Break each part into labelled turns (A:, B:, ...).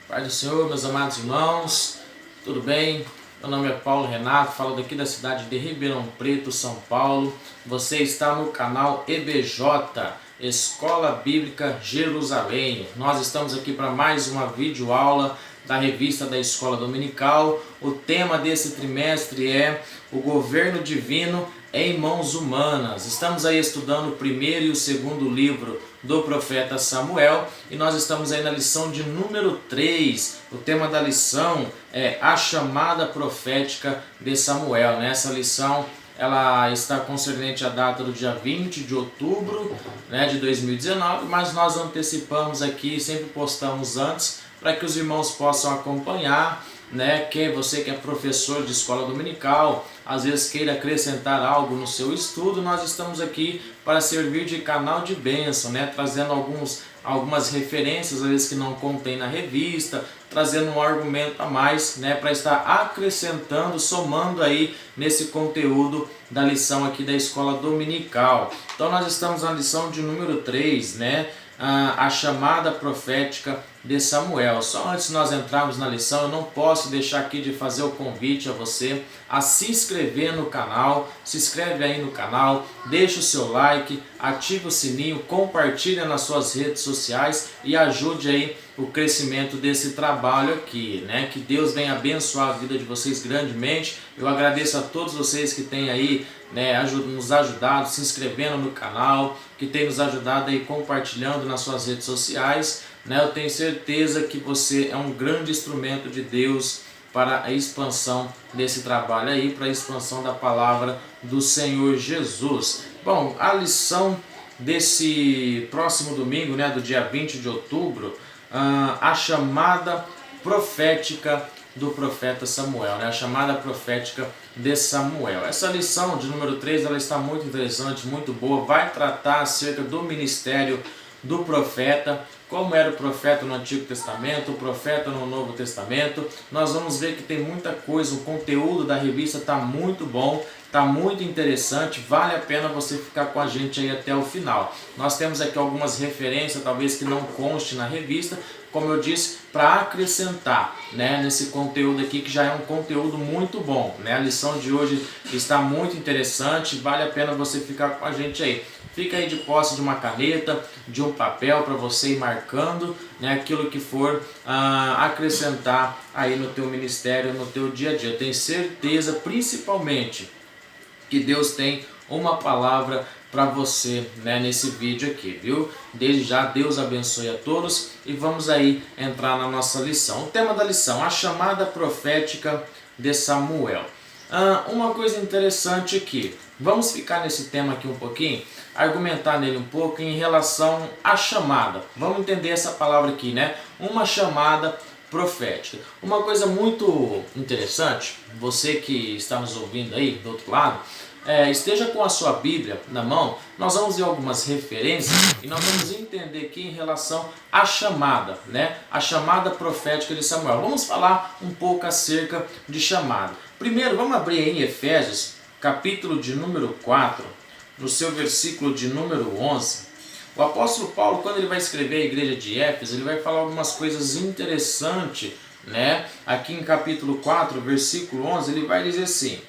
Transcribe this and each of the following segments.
A: Pai do Senhor, meus amados irmãos, tudo bem? Meu nome é Paulo Renato, falo daqui da cidade de Ribeirão Preto, São Paulo. Você está no canal EBJ, Escola Bíblica Jerusalém. Nós estamos aqui para mais uma videoaula da revista da Escola Dominical. O tema desse trimestre é o governo divino em mãos humanas. Estamos aí estudando o primeiro e o segundo livro do profeta Samuel e nós estamos aí na lição de número 3. O tema da lição é a chamada profética de Samuel. Essa lição ela está concernente à data do dia 20 de outubro de 2019, mas nós antecipamos aqui, sempre postamos antes, para que os irmãos possam acompanhar, que você que é professor de escola dominical, às vezes queira acrescentar algo no seu estudo, nós estamos aqui para servir de canal de bênção, trazendo algumas referências, às vezes que não contém na revista, trazendo um argumento a mais, para estar acrescentando, somando aí nesse conteúdo da lição aqui da escola dominical. Então nós estamos na lição de número 3, a chamada profética de Samuel. Só antes de nós entrarmos na lição, eu não posso deixar aqui de fazer o convite a você a se inscrever no canal. Se inscreve aí no canal, deixa o seu like, ativa o sininho, compartilha nas suas redes sociais e ajude aí o crescimento desse trabalho aqui, Que Deus venha abençoar a vida de vocês grandemente. Eu agradeço a todos vocês que têm aí nos ajudado, se inscrevendo no canal, que tem nos ajudado aí compartilhando nas suas redes sociais. Eu tenho certeza que você é um grande instrumento de Deus para a expansão desse trabalho aí, para a expansão da palavra do Senhor Jesus. Bom, a lição desse próximo domingo, do dia 20 de outubro, a chamada profética do profeta Samuel, a chamada profética de Samuel. Essa lição de número 3, ela está muito interessante, muito boa, vai tratar acerca do ministério do profeta, como era o profeta no Antigo Testamento, o profeta no Novo Testamento. Nós vamos ver que tem muita coisa, o conteúdo da revista está muito bom, está muito interessante, vale a pena você ficar com a gente aí até o final. Nós temos aqui algumas referências, talvez que não conste na revista, como eu disse, para acrescentar nesse conteúdo aqui, que já é um conteúdo muito bom. A lição de hoje está muito interessante, vale a pena você ficar com a gente aí. Fica aí de posse de uma caneta, de um papel para você ir marcando aquilo que for acrescentar aí no teu ministério, no teu dia a dia. Eu tenho certeza, principalmente, que Deus tem uma palavra para você nesse vídeo aqui, viu? Desde já, Deus abençoe a todos e vamos aí entrar na nossa lição. O tema da lição, a chamada profética de Samuel. Uma coisa interessante aqui, vamos ficar nesse tema aqui um pouquinho, argumentar nele um pouco em relação à chamada. Vamos entender essa palavra aqui, uma chamada profética. Uma coisa muito interessante, você que está nos ouvindo aí do outro lado, esteja com a sua Bíblia na mão, nós vamos ver algumas referências e nós vamos entender aqui em relação à chamada, a chamada profética de Samuel. Vamos falar um pouco acerca de chamada. Primeiro, vamos abrir aí em Efésios, capítulo de número 4, no seu versículo de número 11. O apóstolo Paulo, quando ele vai escrever a igreja de Éfeso, ele vai falar algumas coisas interessantes, Aqui em capítulo 4, versículo 11, ele vai dizer assim: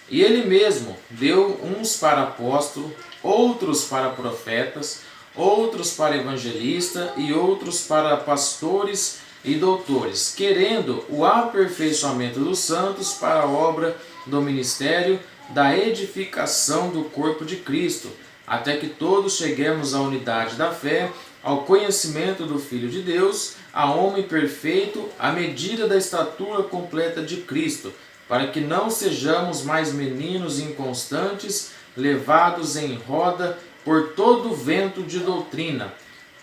A: e ele mesmo deu uns para apóstolo, outros para profetas, outros para evangelistas e outros para pastores e doutores, querendo o aperfeiçoamento dos santos para a obra do ministério da edificação do corpo de Cristo, até que todos cheguemos à unidade da fé, ao conhecimento do Filho de Deus, a homem perfeito, à medida da estatura completa de Cristo, para que não sejamos mais meninos inconstantes, levados em roda por todo vento de doutrina,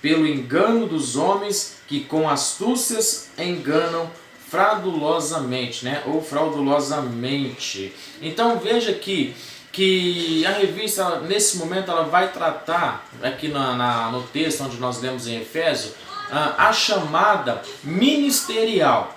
A: pelo engano dos homens que com astúcias enganam fraudulosamente, ou fraudulosamente. Então veja aqui que a revista, nesse momento, ela vai tratar, aqui no texto onde nós lemos em Efésios, a chamada ministerial.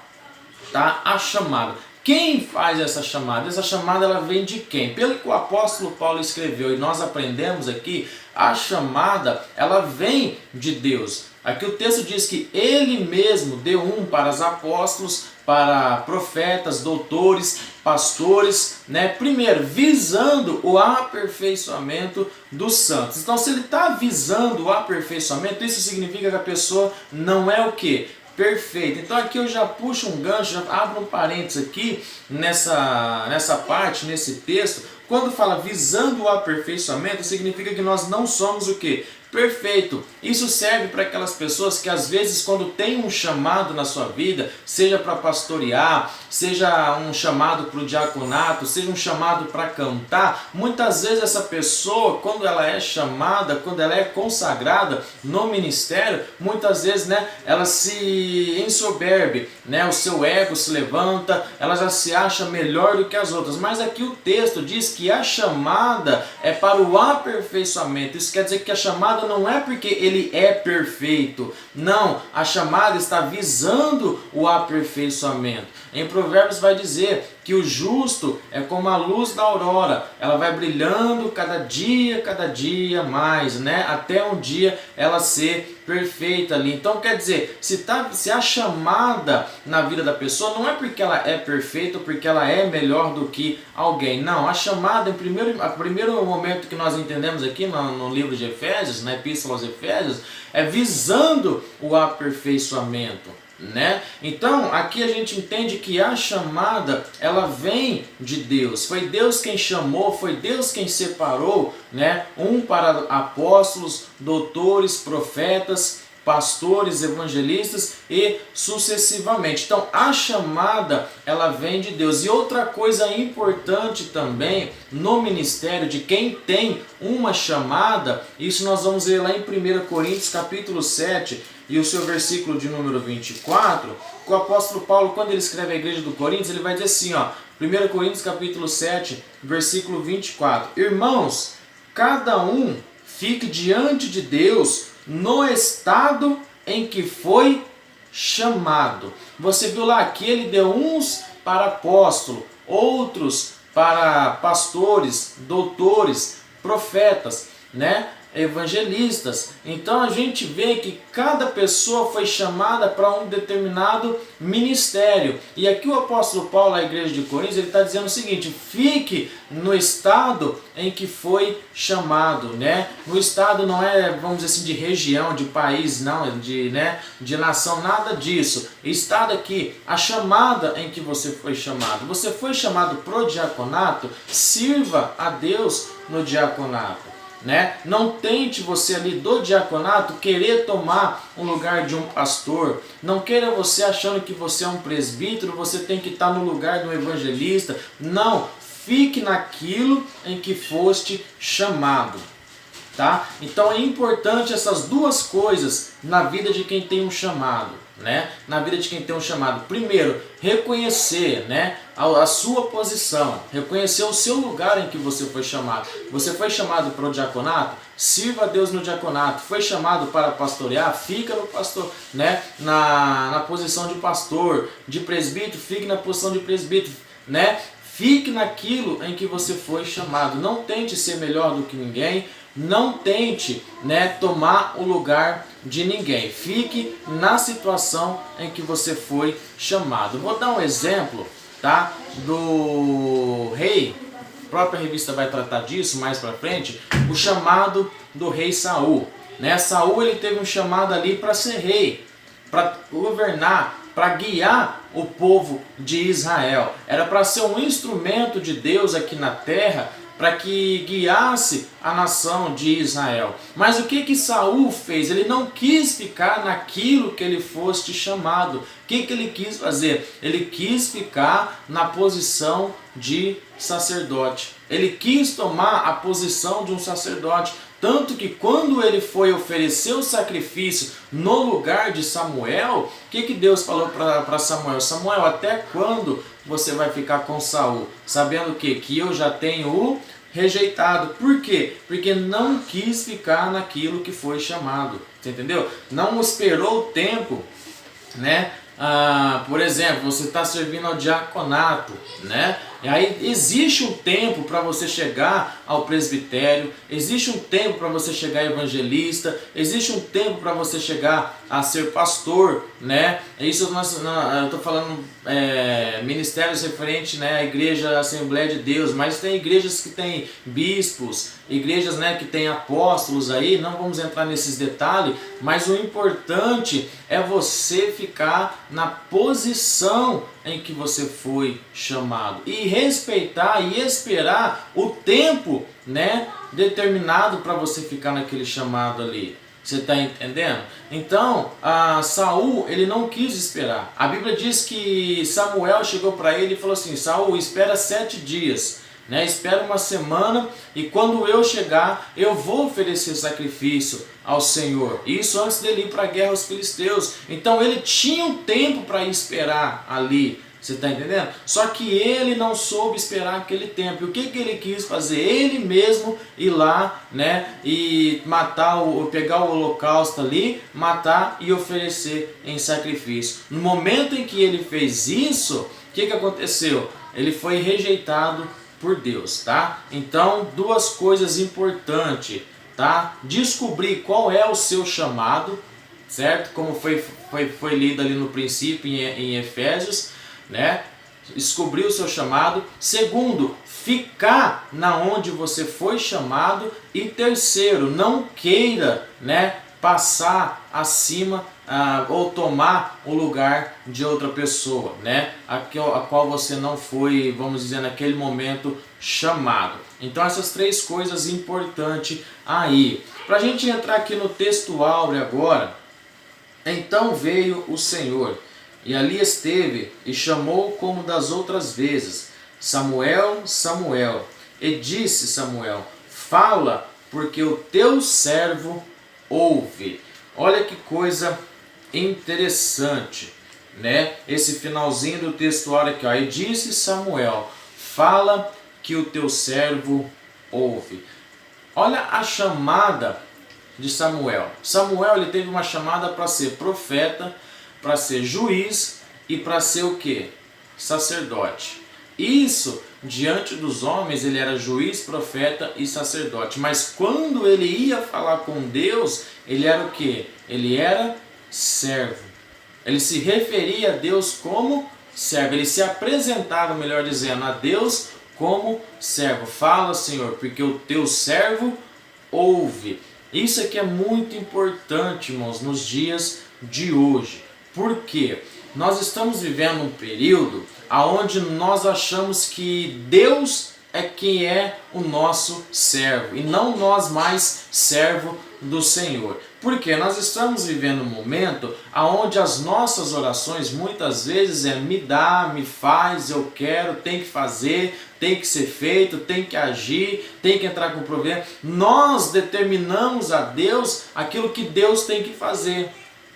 A: A chamada. Quem faz essa chamada? Essa chamada ela vem de quem? Pelo que o apóstolo Paulo escreveu e nós aprendemos aqui, a chamada ela vem de Deus. Aqui o texto diz que ele mesmo deu para os apóstolos, para profetas, doutores, pastores, né? Primeiro, visando o aperfeiçoamento dos santos. Então, se ele está visando o aperfeiçoamento, isso significa que a pessoa não é o quê? Perfeito. Então aqui eu já puxo um gancho, já abro um parênteses aqui nessa parte, nesse texto. Quando fala visando o aperfeiçoamento, significa que nós não somos o quê? Perfeito. Isso serve para aquelas pessoas que às vezes quando tem um chamado na sua vida, seja para pastorear, seja um chamado para o diaconato, seja um chamado para cantar, muitas vezes essa pessoa, quando ela é chamada, quando ela é consagrada no ministério, muitas vezes, né, ela se ensoberbe, né, o seu ego se levanta, ela já se acha melhor do que as outras. Mas aqui o texto diz que a chamada é para o aperfeiçoamento. Isso quer dizer que a chamada não é porque ele é perfeito. Não, a chamada está visando o aperfeiçoamento. Em Provérbios vai dizer que o justo é como a luz da aurora. Ela vai brilhando cada dia mais, né? Até um dia ela ser perfeita ali. Então quer dizer, se a chamada na vida da pessoa não é porque ela é perfeita ou porque ela é melhor do que alguém. Não, a chamada, em primeiro momento que nós entendemos aqui no livro de Efésios, na Epístola aos Efésios, é visando o aperfeiçoamento. Né? Então aqui a gente entende que a chamada ela vem de Deus. Foi Deus quem chamou, foi Deus quem separou, né? Para apóstolos, doutores, profetas, pastores, evangelistas e sucessivamente. Então a chamada ela vem de Deus. E outra coisa importante também no ministério de quem tem uma chamada, isso nós vamos ver lá em 1 Coríntios capítulo 7 e o seu versículo de número 24, o apóstolo Paulo, quando ele escreve a igreja do Coríntios, ele vai dizer assim, ó, 1 Coríntios capítulo 7, versículo 24, irmãos, cada um fique diante de Deus no estado em que foi chamado. Você viu lá que ele deu uns para apóstolo, outros para pastores, doutores, profetas, né? Evangelistas. Então a gente vê que cada pessoa foi chamada para um determinado ministério. E aqui o apóstolo Paulo, à igreja de Coríntios, ele está dizendo o seguinte: fique no estado em que foi chamado, né? No estado não é, vamos dizer assim, de região, de país, não, de nação, nada disso. Estado aqui, a chamada em que você foi chamado. Você foi chamado pro diaconato, sirva a Deus no diaconato. Né? Não tente você ali do diaconato querer tomar o lugar de um pastor. Não queira você achando que você é um presbítero, você tem que estar no lugar de um evangelista. Não, fique naquilo em que foste chamado. Tá? Então é importante essas duas coisas na vida de quem tem um chamado, né? Na vida de quem tem um chamado. Primeiro, reconhecer, né, a sua posição, reconhecer o seu lugar em que você foi chamado. Você foi chamado para o diaconato? Sirva a Deus no diaconato. Foi chamado para pastorear? Fica no pastor, né, na posição de pastor. De presbítero? Fique na posição de presbítero, né? Fique naquilo em que você foi chamado. Não tente ser melhor do que ninguém. Não tente, né, tomar o lugar de ninguém. Fique na situação em que você foi chamado. Vou dar um exemplo, tá, do rei. A própria revista vai tratar disso mais para frente. O chamado do rei Saul, né? Saul ele teve um chamado ali para ser rei, para governar, para guiar o povo de Israel. Era para ser um instrumento de Deus aqui na terra, para que guiasse a nação de Israel. Mas o que Saul fez? Ele não quis ficar naquilo que ele fosse chamado. O que ele quis fazer? Ele quis ficar na posição de sacerdote. Ele quis tomar a posição de um sacerdote. Tanto que quando ele foi oferecer o sacrifício no lugar de Samuel, o que Deus falou para Samuel? Samuel, até quando você vai ficar com Saul? Sabendo que eu já tenho o rejeitado. Por quê? Porque não quis ficar naquilo que foi chamado. Você entendeu? Não esperou o tempo, né, por exemplo, você está servindo ao diaconato, né? E aí existe um tempo para você chegar ao presbitério, existe um tempo para você chegar a evangelista, existe um tempo para você chegar a ser pastor, né? Isso eu estou falando ministérios referentes, né, à igreja Assembleia de Deus, mas tem igrejas que tem bispos, igrejas, né, que tem apóstolos aí, não vamos entrar nesses detalhes, mas o importante é você ficar na posição em que você foi chamado e respeitar e esperar o tempo, né, determinado para você ficar naquele chamado ali. Você está entendendo? Então, Saul, ele não quis esperar. A Bíblia diz que Samuel chegou para ele e falou assim: Saul, espera 7 dias, né? Espera uma semana, e quando eu chegar, eu vou oferecer sacrifício ao Senhor. Isso antes dele ir para a guerra aos filisteus. Então ele tinha um tempo para esperar ali. Você está entendendo? Só que ele não soube esperar aquele tempo. E o que ele quis fazer? Ele mesmo ir lá, né, e pegar o holocausto ali, matar e oferecer em sacrifício. No momento em que ele fez isso, o que aconteceu? Ele foi rejeitado por Deus, tá? Então, duas coisas importantes, tá? Descobrir qual é o seu chamado, certo? Como foi lido ali no princípio em Efésios, né? Descobrir o seu chamado. Segundo, ficar na onde você foi chamado. E terceiro, não queira, né, passar acima ou tomar o lugar de outra pessoa, né, a qual você não foi, vamos dizer, naquele momento chamado. Então essas três coisas importantes aí. Para a gente entrar aqui no texto áureo agora. Então veio o Senhor, e ali esteve, e chamou como das outras vezes: Samuel, Samuel. E disse Samuel: fala, porque o teu servo ouve. Olha que coisa interessante, né? Esse finalzinho do textuário aqui, ó. E disse Samuel: fala, que o teu servo ouve. Olha a chamada de Samuel. Samuel, ele teve uma chamada para ser profeta, para ser juiz e para ser o quê? Sacerdote. Isso, diante dos homens, ele era juiz, profeta e sacerdote. Mas quando ele ia falar com Deus, ele era o quê? Ele era servo. Ele se referia a Deus como servo. Ele se apresentava, melhor dizendo, a Deus como servo. Fala, Senhor, porque o teu servo ouve. Isso aqui é muito importante, irmãos, nos dias de hoje. Por quê? Nós estamos vivendo um período onde nós achamos que Deus é quem é o nosso servo e não nós mais servo do Senhor. Porque nós estamos vivendo um momento onde as nossas orações muitas vezes me dá, me faz, eu quero, tem que fazer, tem que ser feito, tem que agir, tem que entrar com problema. Nós determinamos a Deus aquilo que Deus tem que fazer.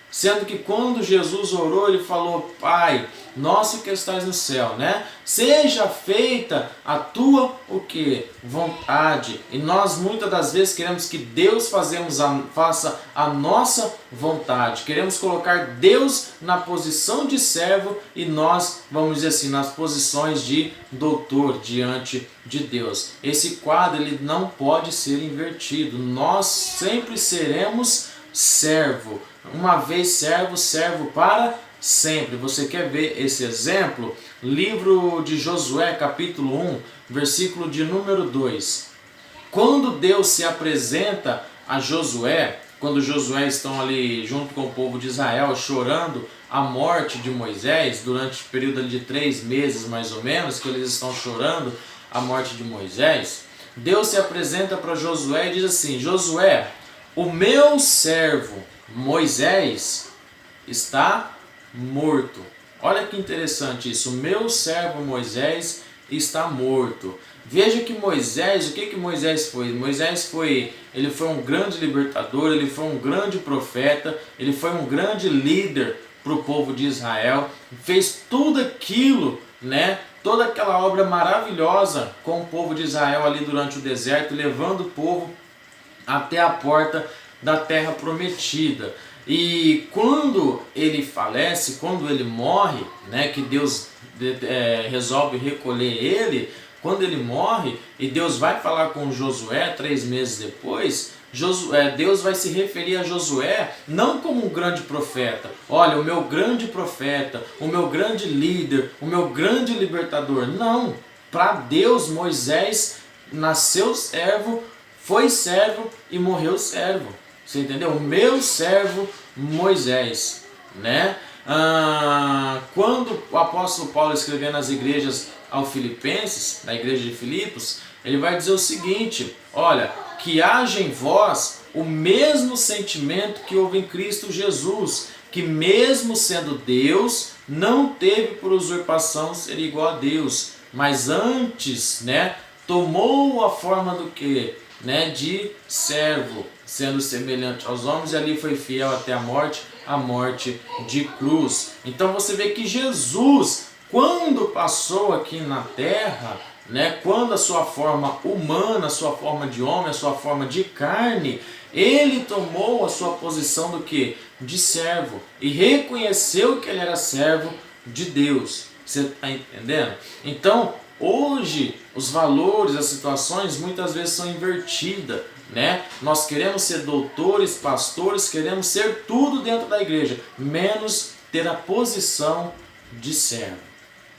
A: Sendo que quando Jesus orou, ele falou: Pai, nosso que estás no céu, né? Seja feita a tua o quê? Vontade. E nós muitas das vezes queremos que Deus faça a nossa vontade. Queremos colocar Deus na posição de servo e nós, vamos dizer assim, nas posições de doutor diante de Deus. Esse quadro ele não pode ser invertido. Nós sempre seremos servo. Uma vez servo, servo para sempre. Você quer ver esse exemplo? Livro de Josué, capítulo 1, versículo de número 2. Quando Deus se apresenta a Josué, quando Josué estão ali junto com o povo de Israel chorando a morte de Moisés, durante o período de 3 meses mais ou menos, que eles estão chorando a morte de Moisés, Deus se apresenta para Josué e diz assim: Josué, o meu servo Moisés está morto. Olha que interessante isso. O meu servo Moisés está morto. Veja que Moisés, o que Moisés foi? Moisés ele foi um grande libertador, ele foi um grande profeta, ele foi um grande líder para o povo de Israel. Fez tudo aquilo, né? Toda aquela obra maravilhosa com o povo de Israel ali durante o deserto, levando o povo até a porta da terra prometida. E quando ele falece, quando ele morre, né, que Deus resolve recolher ele, quando ele morre e Deus vai falar com Josué 3 meses depois, Deus vai se referir a Josué não como um grande profeta. Olha, o meu grande profeta, o meu grande líder, o meu grande libertador. Não, para Deus Moisés nasceu servo, foi servo e morreu servo. Você entendeu? O meu servo Moisés, né? Quando o apóstolo Paulo escreveu nas igrejas ao Filipenses, na igreja de Filipos, ele vai dizer o seguinte: olha, que haja em vós o mesmo sentimento que houve em Cristo Jesus, que mesmo sendo Deus, não teve por usurpação ser igual a Deus, mas antes, né, tomou a forma do que? Né, de servo, sendo semelhante aos homens, e ali foi fiel até a morte de cruz. Então você vê que Jesus, quando passou aqui na terra, né, quando a sua forma humana, a sua forma de homem, a sua forma de carne, ele tomou a sua posição do que? De servo, e reconheceu que ele era servo de Deus. Você está entendendo? Então, hoje, os valores, as situações muitas vezes são invertidas, né? Nós queremos ser doutores, pastores, queremos ser tudo dentro da igreja, menos ter a posição de servo.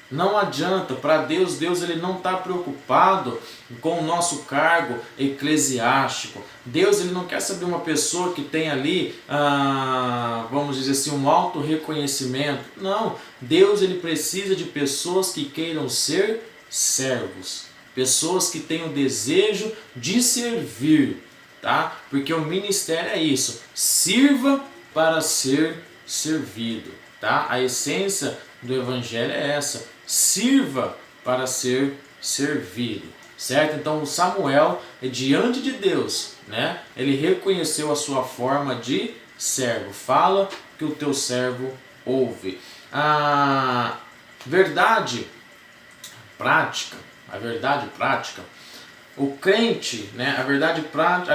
A: Não adianta, para Deus, ele não está preocupado com o nosso cargo eclesiástico. Deus, ele não quer saber uma pessoa que tem ali, vamos dizer assim, um auto reconhecimento. Não, Deus, ele precisa de pessoas que queiram ser servos, pessoas que tenham desejo de servir, tá? Porque o ministério é isso, sirva para ser servido, tá? A essência do evangelho é essa, sirva para ser servido, certo? Então o Samuel, diante de Deus, né, ele reconheceu a sua forma de servo. Fala que o teu servo ouve. A verdade prática, o crente, né, a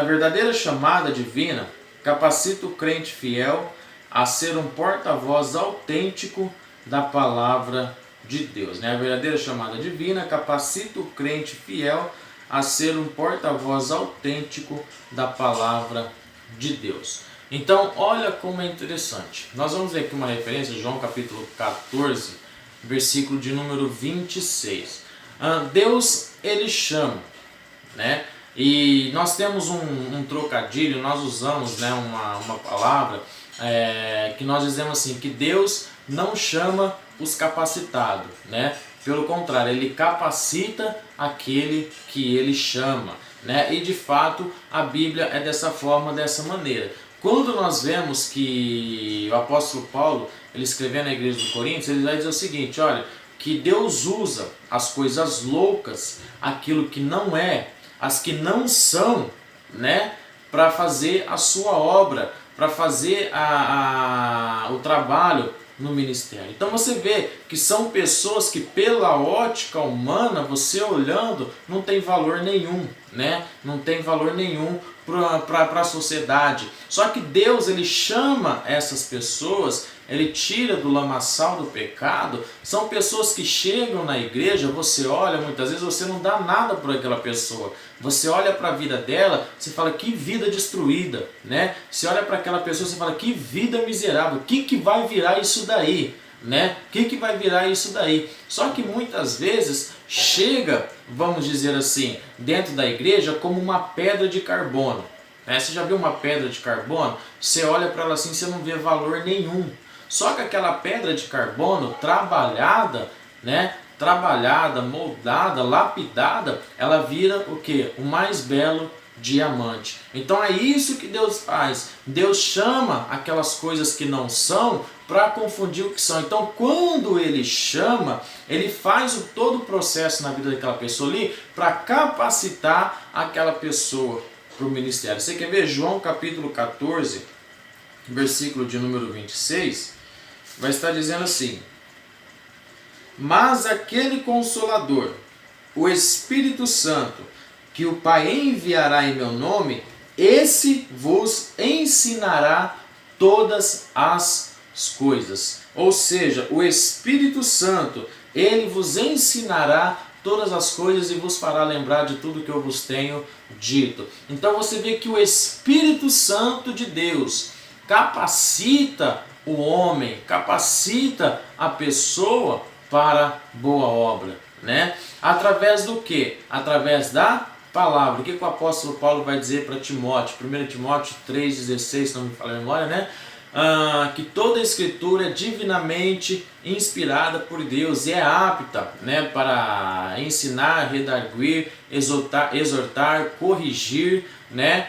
A: verdadeira chamada divina capacita o crente fiel a ser um porta-voz autêntico da palavra de Deus, né? A verdadeira chamada divina capacita o crente fiel a ser um porta-voz autêntico da palavra de Deus. Então, olha como é interessante. Nós vamos ver aqui uma referência, João capítulo 14, versículo de número 26. Deus, ele chama, né? E nós temos um trocadilho, nós usamos, né, uma palavra que nós dizemos assim, que Deus não chama os capacitados, né? Pelo contrário, ele capacita aquele que ele chama, né? E de fato a Bíblia é dessa forma, dessa maneira. Quando nós vemos que o apóstolo Paulo, ele escrevendo na igreja de Coríntios, ele vai dizer o seguinte: olha, que Deus usa as coisas loucas, aquilo que não é, as que não são, né, para fazer a sua obra, para fazer o trabalho no ministério. Então você vê que são pessoas que pela ótica humana, você olhando, não tem valor nenhum, né? Não tem valor nenhum para a sociedade. Só que Deus, ele chama essas pessoas, ele tira do lamaçal do pecado. São pessoas que chegam na igreja, você olha, muitas vezes você não dá nada por aquela pessoa. Você olha para a vida dela, você fala, que vida destruída, né? Você olha para aquela pessoa, você fala, que vida miserável, o que vai virar isso daí? Né? O que vai virar isso daí? Só que muitas vezes chega, vamos dizer assim, dentro da igreja como uma pedra de carbono. Você já viu uma pedra de carbono? Você olha para ela assim, você não vê valor nenhum. Só que aquela pedra de carbono trabalhada, né? Trabalhada, moldada, lapidada, ela vira o que? O mais belo diamante. Então é isso que Deus faz. Deus chama aquelas coisas que não são para confundir o que são. Então quando ele chama, ele faz todo o processo na vida daquela pessoa ali para capacitar aquela pessoa para o ministério. Você quer ver João capítulo 14, versículo de número 26? Vai estar dizendo assim: mas aquele Consolador, o Espírito Santo, que o Pai enviará em meu nome, esse vos ensinará todas as coisas. Ou seja, o Espírito Santo, ele vos ensinará todas as coisas e vos fará lembrar de tudo que eu vos tenho dito. Então você vê que o Espírito Santo de Deus capacita o homem, capacita a pessoa para boa obra, né? Através do quê? Através da palavra. O que o apóstolo Paulo vai dizer para Timóteo? 1 Timóteo 3,16, se não me falha a memória, né? Que toda a escritura é divinamente inspirada por Deus e é apta, né, para ensinar, redarguir, exortar, corrigir, né,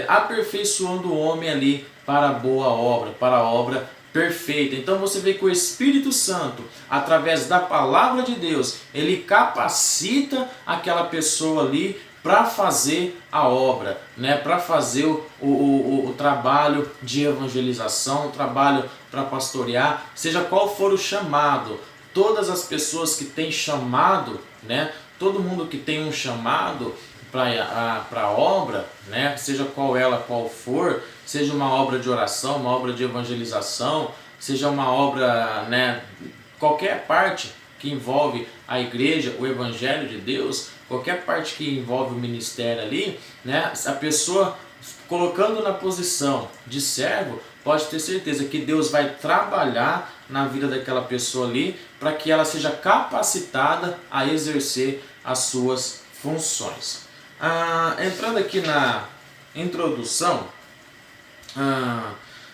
A: aperfeiçoando o homem ali para a boa obra, para a obra perfeita. Então você vê que o Espírito Santo, através da palavra de Deus, ele capacita aquela pessoa ali para fazer a obra, né? Para fazer o trabalho de evangelização, o trabalho para pastorear, seja qual for o chamado. Todas as pessoas que têm chamado, né? Todo mundo que tem um chamado para a obra, né? Seja qual for, seja uma obra de oração, uma obra de evangelização, seja uma obra, né? Qualquer parte que envolve a igreja, o evangelho de Deus, qualquer parte que envolve o ministério ali, né, a pessoa colocando na posição de servo, pode ter certeza que Deus vai trabalhar na vida daquela pessoa ali, para que ela seja capacitada a exercer as suas funções. Entrando aqui na introdução,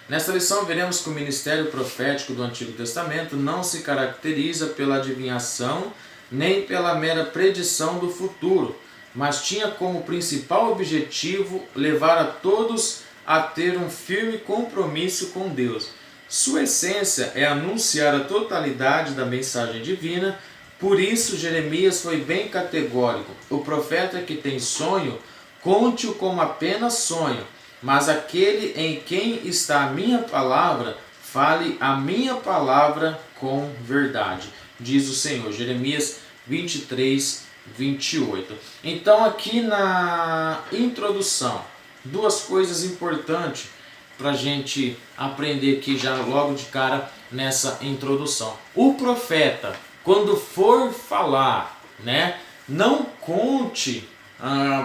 A: nesta lição veremos que o ministério profético do Antigo Testamento não se caracteriza pela adivinhação nem pela mera predição do futuro, mas tinha como principal objetivo levar a todos a ter um firme compromisso com Deus. Sua essência é anunciar a totalidade da mensagem divina, por isso Jeremias foi bem categórico. O profeta que tem sonho, conte-o como apenas sonho, mas aquele em quem está a minha palavra, fale a minha palavra com verdade, diz o Senhor. Jeremias 23, 28. Então aqui na introdução, duas coisas importantes para a gente aprender aqui já logo de cara nessa introdução. O profeta, quando for falar, né, não conte,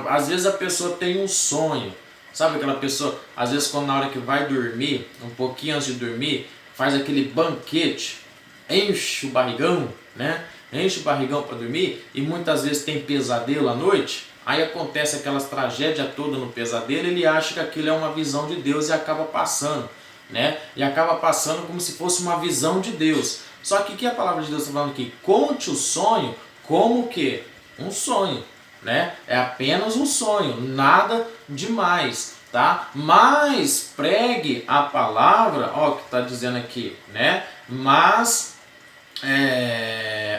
A: às vezes a pessoa tem um sonho, sabe aquela pessoa, às vezes quando na hora que vai dormir, um pouquinho antes de dormir, faz aquele banquete, enche o barrigão, né? Enche o barrigão para dormir e muitas vezes tem pesadelo à noite, aí acontece aquelas tragédias todas no pesadelo, ele acha que aquilo é uma visão de Deus e acaba passando, né? E acaba passando como se fosse uma visão de Deus. Só que o que a palavra de Deus está falando aqui? Conte o sonho como que? Um sonho, né? É apenas um sonho, nada demais, tá? Mas pregue a palavra, ó, que está dizendo aqui, né? Mas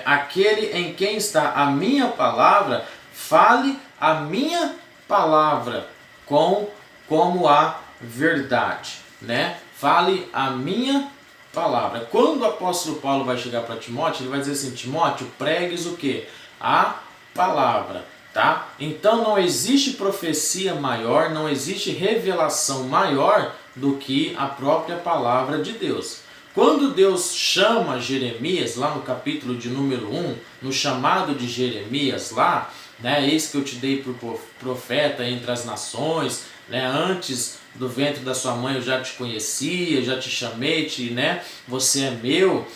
A: aquele em quem está a minha palavra, fale a minha palavra como a verdade, né? Fale a minha palavra. Quando o apóstolo Paulo vai chegar para Timóteo, ele vai dizer assim: Timóteo, pregues o quê? A palavra, tá? Então não existe profecia maior, não existe revelação maior do que a própria palavra de Deus. Quando Deus chama Jeremias, lá no capítulo de número 1, no chamado de Jeremias lá, né, eis que eu te dei por profeta entre as nações, né, antes do ventre da sua mãe eu já te conhecia, já te chamei, né, você é meu.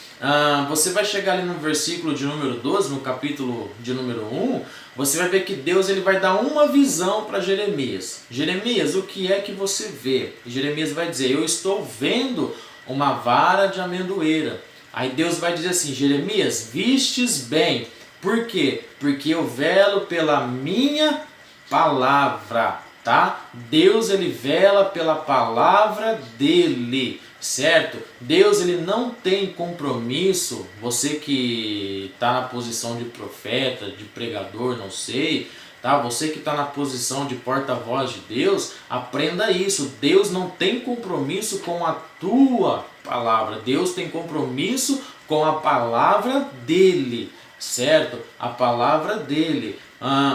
A: Você vai chegar ali no versículo de número 12, no capítulo de número 1, você vai ver que Deus ele vai dar uma visão para Jeremias. Jeremias, o que é que você vê? E Jeremias vai dizer: eu estou vendo uma vara de amendoeira. Aí Deus vai dizer assim: Jeremias, vistes bem. Por quê? Porque eu velo pela minha palavra, tá? Deus ele vela pela palavra dele, certo? Deus ele não tem compromisso, você que está na posição de profeta, de pregador, não sei, tá? Você que está na posição de porta-voz de Deus, aprenda isso. Deus não tem compromisso com a tua palavra. Deus tem compromisso com a palavra dele, certo? A palavra dele.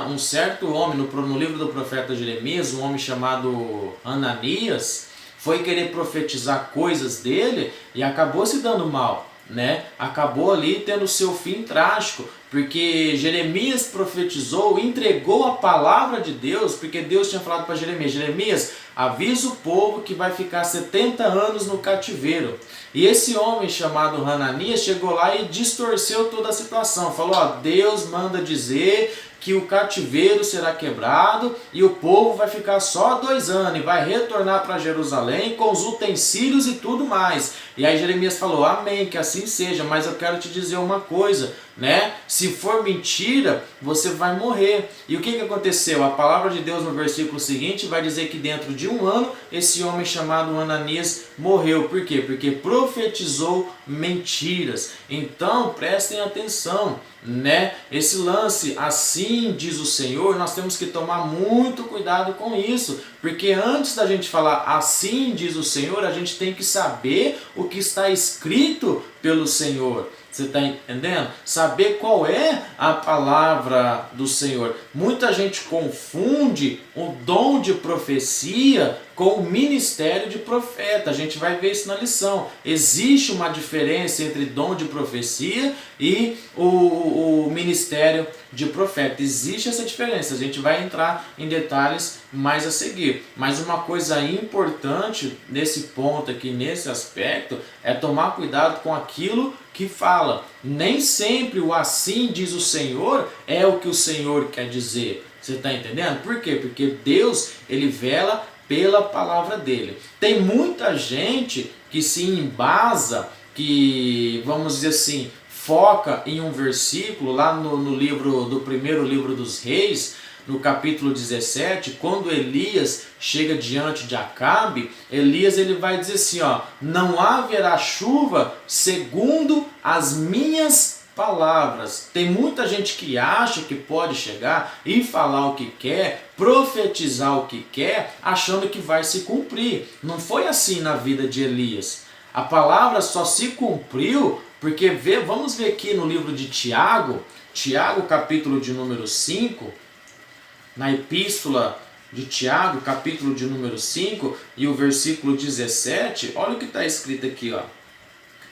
A: Um certo homem, no livro do profeta Jeremias, um homem chamado Ananias, foi querer profetizar coisas dele e acabou se dando mal, né? Acabou ali tendo seu fim trágico, porque Jeremias profetizou, entregou a palavra de Deus, porque Deus tinha falado para Jeremias: Jeremias, avisa o povo que vai ficar 70 anos no cativeiro. E esse homem chamado Hananias chegou lá e distorceu toda a situação, falou: ó, Deus manda dizer que o cativeiro será quebrado e o povo vai ficar só 2 anos e vai retornar para Jerusalém com os utensílios e tudo mais. E aí Jeremias falou: amém, que assim seja, mas eu quero te dizer uma coisa, né? Se for mentira, você vai morrer. E o que aconteceu? A palavra de Deus no versículo seguinte vai dizer que dentro de 1 ano esse homem chamado Hananias morreu. Por quê? Porque profetizou mentiras. Então prestem atenção, né? Esse lance, assim diz o Senhor, nós temos que tomar muito cuidado com isso, porque antes da gente falar assim diz o Senhor, a gente tem que saber o que está escrito pelo Senhor. Você está entendendo? Saber qual é a palavra do Senhor. Muita gente confunde o dom de profecia com o ministério de profeta. A gente vai ver isso na lição. Existe uma diferença entre dom de profecia e o ministério de profeta. Existe essa diferença. A gente vai entrar em detalhes mais a seguir. Mas uma coisa importante nesse ponto aqui, nesse aspecto, é tomar cuidado com aquilo que fala. Nem sempre o assim diz o Senhor é o que o Senhor quer dizer. Você está entendendo? Por quê? Porque Deus, ele vela pela palavra dele. Tem muita gente que se embasa, que, vamos dizer assim, foca em um versículo lá no livro do primeiro livro dos Reis, no capítulo 17, quando Elias chega diante de Acabe, Elias ele vai dizer assim, ó: não haverá chuva segundo as minhas palavras. Tem muita gente que acha que pode chegar e falar o que quer, profetizar o que quer, achando que vai se cumprir. Não foi assim na vida de Elias. A palavra só se cumpriu porque, vamos ver aqui no livro de Tiago, capítulo de número 5, na epístola de Tiago, capítulo de número 5 e o versículo 17, olha o que está escrito aqui, ó.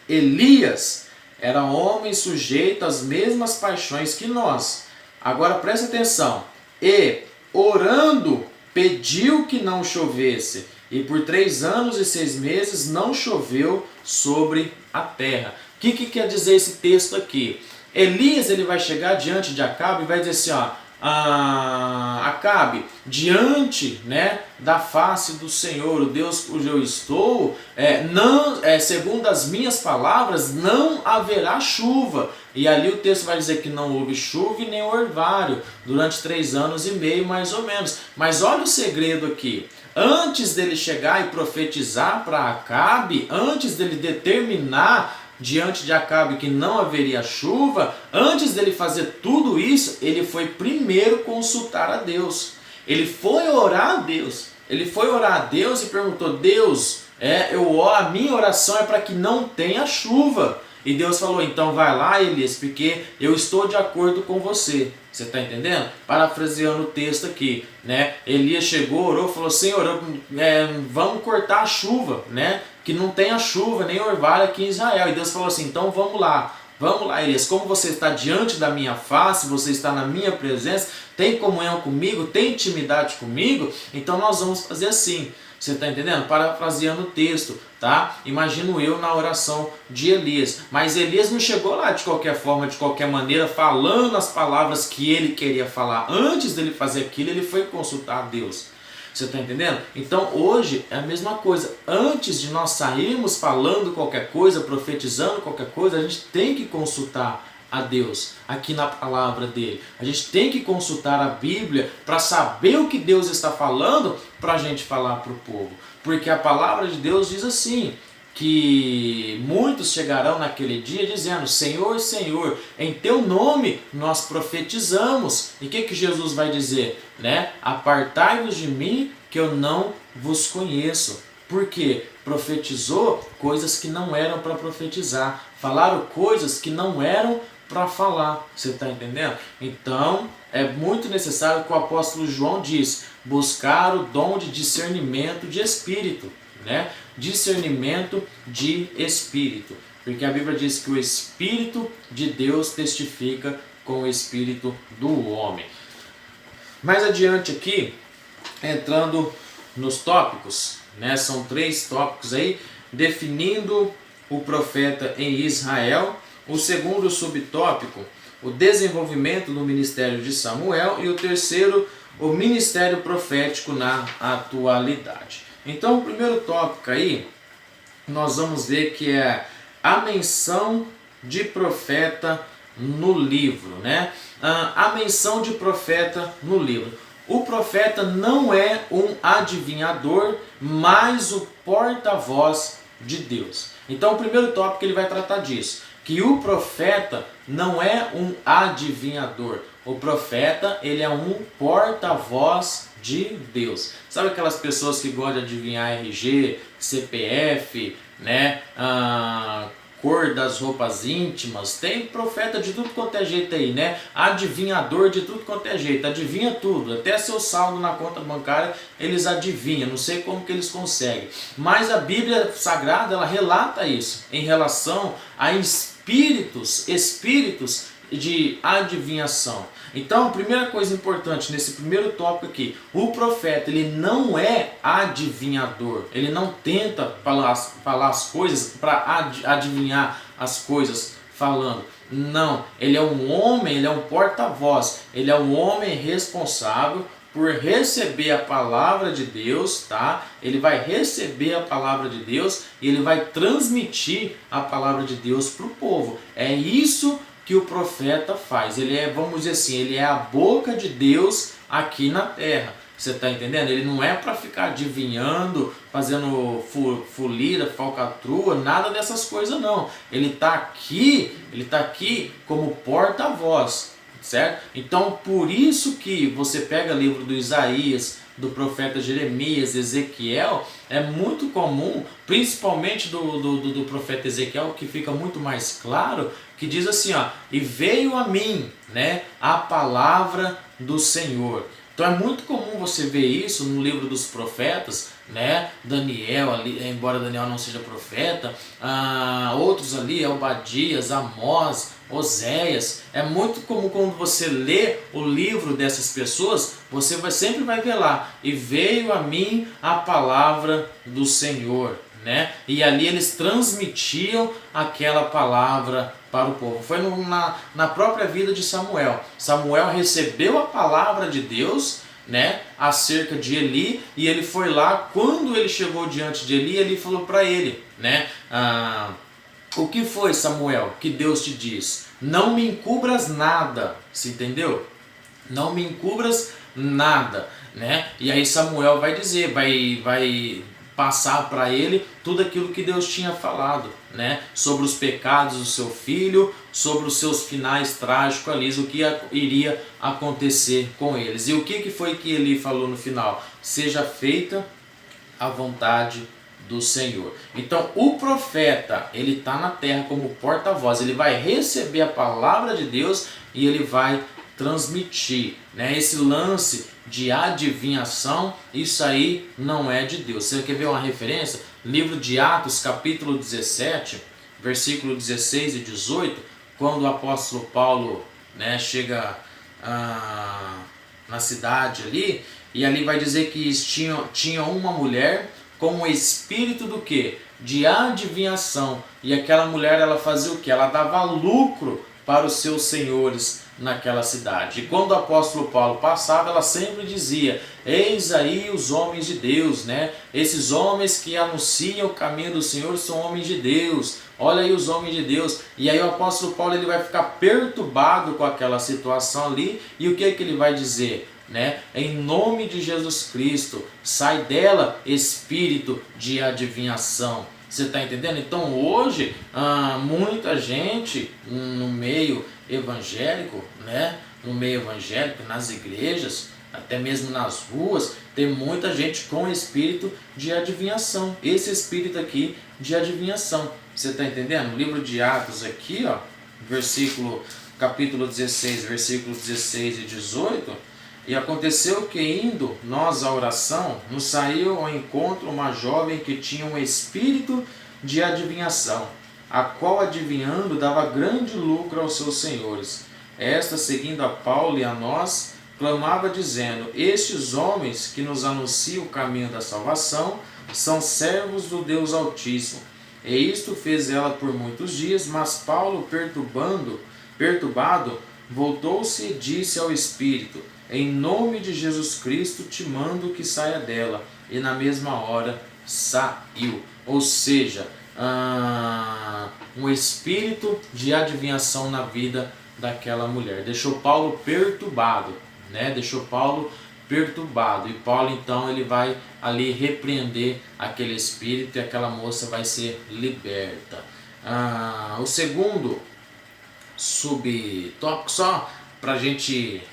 A: Elias era homem sujeito às mesmas paixões que nós. Agora presta atenção. E, orando, pediu que não chovesse. E por 3 anos e 6 meses não choveu sobre a terra. O que quer dizer esse texto aqui? Elias ele vai chegar diante de Acabe e vai dizer assim, ó: Acabe, diante, né, da face do Senhor, o Deus cujo eu estou, segundo as minhas palavras, não haverá chuva. E ali o texto vai dizer que não houve chuva e nem orvalho durante 3 anos e meio, mais ou menos. Mas olha o segredo aqui. Antes dele chegar e profetizar para Acabe, antes dele determinar diante de Acabe que não haveria chuva, antes dele fazer tudo isso, ele foi primeiro consultar a Deus. Ele foi orar a Deus. Ele foi orar a Deus e perguntou: Deus, a minha oração é para que não tenha chuva. E Deus falou: então vai lá, Elias, porque eu estou de acordo com você. Você está entendendo? Parafraseando o texto aqui, né? Elias chegou, orou, falou: Senhor, vamos cortar a chuva, né? Que não tenha chuva nem orvalho aqui em Israel. E Deus falou assim: então vamos lá, Elias, como você está diante da minha face, você está na minha presença, tem comunhão comigo, tem intimidade comigo, então nós vamos fazer assim. Você está entendendo? Parafraseando o texto, tá? Imagino eu na oração de Elias. Mas Elias não chegou lá de qualquer forma, de qualquer maneira, falando as palavras que ele queria falar. Antes dele fazer aquilo, ele foi consultar a Deus. Você está entendendo? Então hoje é a mesma coisa. Antes de nós sairmos falando qualquer coisa, profetizando qualquer coisa, a gente tem que consultar a Deus aqui na palavra dele. A gente tem que consultar a Bíblia para saber o que Deus está falando, para a gente falar para o povo. Porque a palavra de Deus diz assim, que muitos chegarão naquele dia dizendo: Senhor, Senhor, em teu nome nós profetizamos. E o que Jesus vai dizer? Né? Apartai-vos de mim, que eu não vos conheço. Por quê? Profetizou coisas que não eram para profetizar. Falaram coisas que não eram para falar. Você está entendendo? Então é muito necessário que o apóstolo João diz: buscar o dom de discernimento de espírito. né? Discernimento de espírito, porque a Bíblia diz que o Espírito de Deus testifica com o espírito do homem. Mais adiante aqui, entrando nos tópicos, né? São 3 tópicos aí, definindo o profeta em Israel. O segundo subtópico, o desenvolvimento do ministério de Samuel. E o terceiro, o ministério profético na atualidade. Então, o primeiro tópico aí, nós vamos ver que é a menção de profeta no livro, né? A menção de profeta no livro. O profeta não é um adivinhador, mas o porta-voz de Deus. Então, o primeiro tópico ele vai tratar disso, que o profeta não é um adivinhador. O profeta, ele é um porta-voz de Deus. Sabe aquelas pessoas que gostam de adivinhar RG, CPF, né? Cor das roupas íntimas? Tem profeta de tudo quanto é jeito aí, né? Adivinhador de tudo quanto é jeito, adivinha tudo, até seu saldo na conta bancária eles adivinham, não sei como que eles conseguem. Mas a Bíblia Sagrada, ela relata isso em relação a espíritos de adivinhação. Então, a primeira coisa importante nesse primeiro tópico aqui, o profeta, ele não é adivinhador, ele não tenta falar as coisas para adivinhar as coisas falando. Não, ele é um homem, ele é um porta-voz, ele é um homem responsável por receber a palavra de Deus, tá? Ele vai receber a palavra de Deus e ele vai transmitir a palavra de Deus para o povo. É isso que o profeta faz. Ele é, vamos dizer assim, ele é a boca de Deus aqui na terra. Você está entendendo? Ele não é para ficar adivinhando, fazendo folia, falcatrua, nada dessas coisas não. Ele está aqui como porta-voz, certo? Então, por isso que você pega o livro do Isaías, do profeta Jeremias, Ezequiel, é muito comum, principalmente do profeta Ezequiel, que fica muito mais claro, que diz assim, ó, e veio a mim, né, a palavra do Senhor. Então é muito comum você ver isso no livro dos profetas, né? Daniel, ali, embora Daniel não seja profeta, outros ali, Obadias, Amós, Oséias. É muito comum quando você lê o livro dessas pessoas, você sempre vai ver lá, e veio a mim a palavra do Senhor, né? E ali eles transmitiam aquela palavra para o povo. Foi na própria vida de Samuel. Samuel recebeu a palavra de Deus, né, acerca de Eli, e ele foi lá. Quando ele chegou diante de Eli, ele falou para ele, né, o que foi, Samuel, que Deus te diz? Não me encubras nada, você entendeu? Não me encubras nada, né? E aí Samuel vai dizer, vai passar para ele tudo aquilo que Deus tinha falado, né? Sobre os pecados do seu filho, sobre os seus finais trágicos ali, o que iria acontecer com eles. E o que foi que ele falou no final? Seja feita a vontade do Senhor. Então o profeta, ele está na terra como porta-voz, ele vai receber a palavra de Deus e ele vai transmitir, né? Esse lance de adivinhação, isso aí não é de Deus. Você quer ver uma referência? Livro de Atos, capítulo 17, versículo 16 e 18, quando o apóstolo Paulo, né, chega na cidade ali, e ali vai dizer que tinha uma mulher com o espírito do quê? De adivinhação. E aquela mulher, ela fazia o quê? Ela dava lucro para os seus senhores naquela cidade. E quando o apóstolo Paulo passava, ela sempre dizia, eis aí os homens de Deus, né? Esses homens que anunciam o caminho do Senhor são homens de Deus. Olha aí os homens de Deus. E aí o apóstolo Paulo, ele vai ficar perturbado com aquela situação ali. E o que ele vai dizer? Né? Em nome de Jesus Cristo, sai dela espírito de adivinhação. Você está entendendo? Então hoje, muita gente no meio evangélico, né? No meio evangélico, nas igrejas, até mesmo nas ruas, tem muita gente com espírito de adivinhação. Esse espírito aqui de adivinhação. Você está entendendo? No livro de Atos aqui, ó, capítulo 16, versículos 16 e 18, E aconteceu que, indo nós à oração, nos saiu ao encontro uma jovem que tinha um espírito de adivinhação, a qual, adivinhando, dava grande lucro aos seus senhores. Esta, seguindo a Paulo e a nós, clamava dizendo: estes homens que nos anunciam o caminho da salvação são servos do Deus Altíssimo. E isto fez ela por muitos dias, mas Paulo, perturbado, voltou-se e disse ao espírito: em nome de Jesus Cristo te mando que saia dela. E na mesma hora saiu. Ou seja, um espírito de adivinhação na vida daquela mulher. Deixou Paulo perturbado, né? Deixou Paulo perturbado. E Paulo então ele vai ali repreender aquele espírito e aquela moça vai ser liberta. O segundo subtópico, só para a gente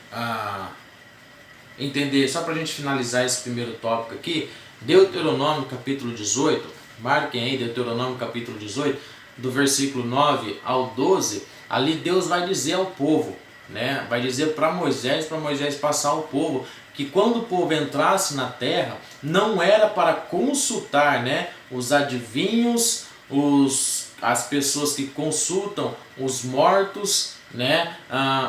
A: entender, só para a gente finalizar esse primeiro tópico aqui, Deuteronômio capítulo 18, marquem aí Deuteronômio capítulo 18, do versículo 9 ao 12, ali Deus vai dizer ao povo, né? Vai dizer para Moisés passar ao povo, que quando o povo entrasse na terra, não era para consultar, né, os adivinhos, as pessoas que consultam os mortos, né,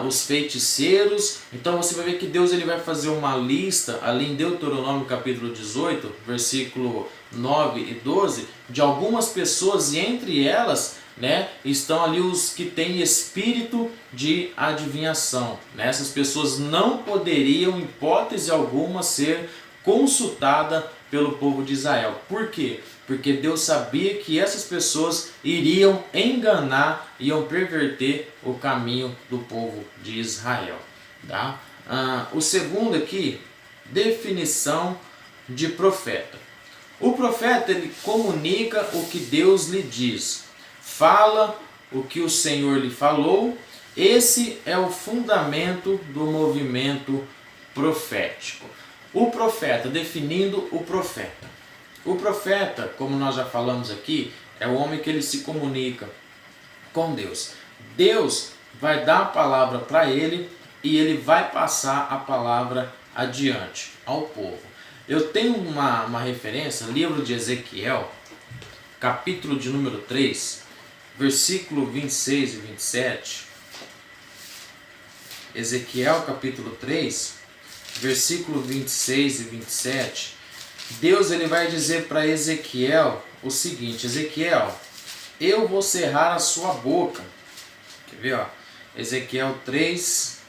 A: os feiticeiros. Então você vai ver que Deus ele vai fazer uma lista ali em Deuteronômio capítulo 18, versículo 9 e 12, de algumas pessoas, e entre elas, né, estão ali os que têm espírito de adivinhação, né? Essas pessoas não poderiam, em hipótese alguma, ser consultada pelo povo de Israel. Por quê? Porque Deus sabia que essas pessoas iriam enganar, iam perverter o caminho do povo de Israel. Tá? O segundo aqui, definição de profeta. O profeta ele comunica o que Deus lhe diz, fala o que o Senhor lhe falou. Esse é o fundamento do movimento profético. O profeta, definindo o profeta. O profeta, como nós já falamos aqui, é o homem que ele se comunica com Deus. Deus vai dar a palavra para ele e ele vai passar a palavra adiante ao povo. Eu tenho uma referência, livro de Ezequiel, capítulo de número 3, versículo 26 e 27. Ezequiel capítulo 3, versículo 26 e 27. Deus ele vai dizer para Ezequiel o seguinte: Ezequiel, eu vou cerrar a sua boca. Quer ver? Ezequiel 3,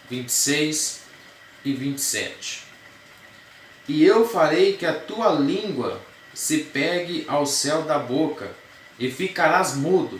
A: 26 e 27. E eu farei que a tua língua se pegue ao céu da boca, e ficarás mudo,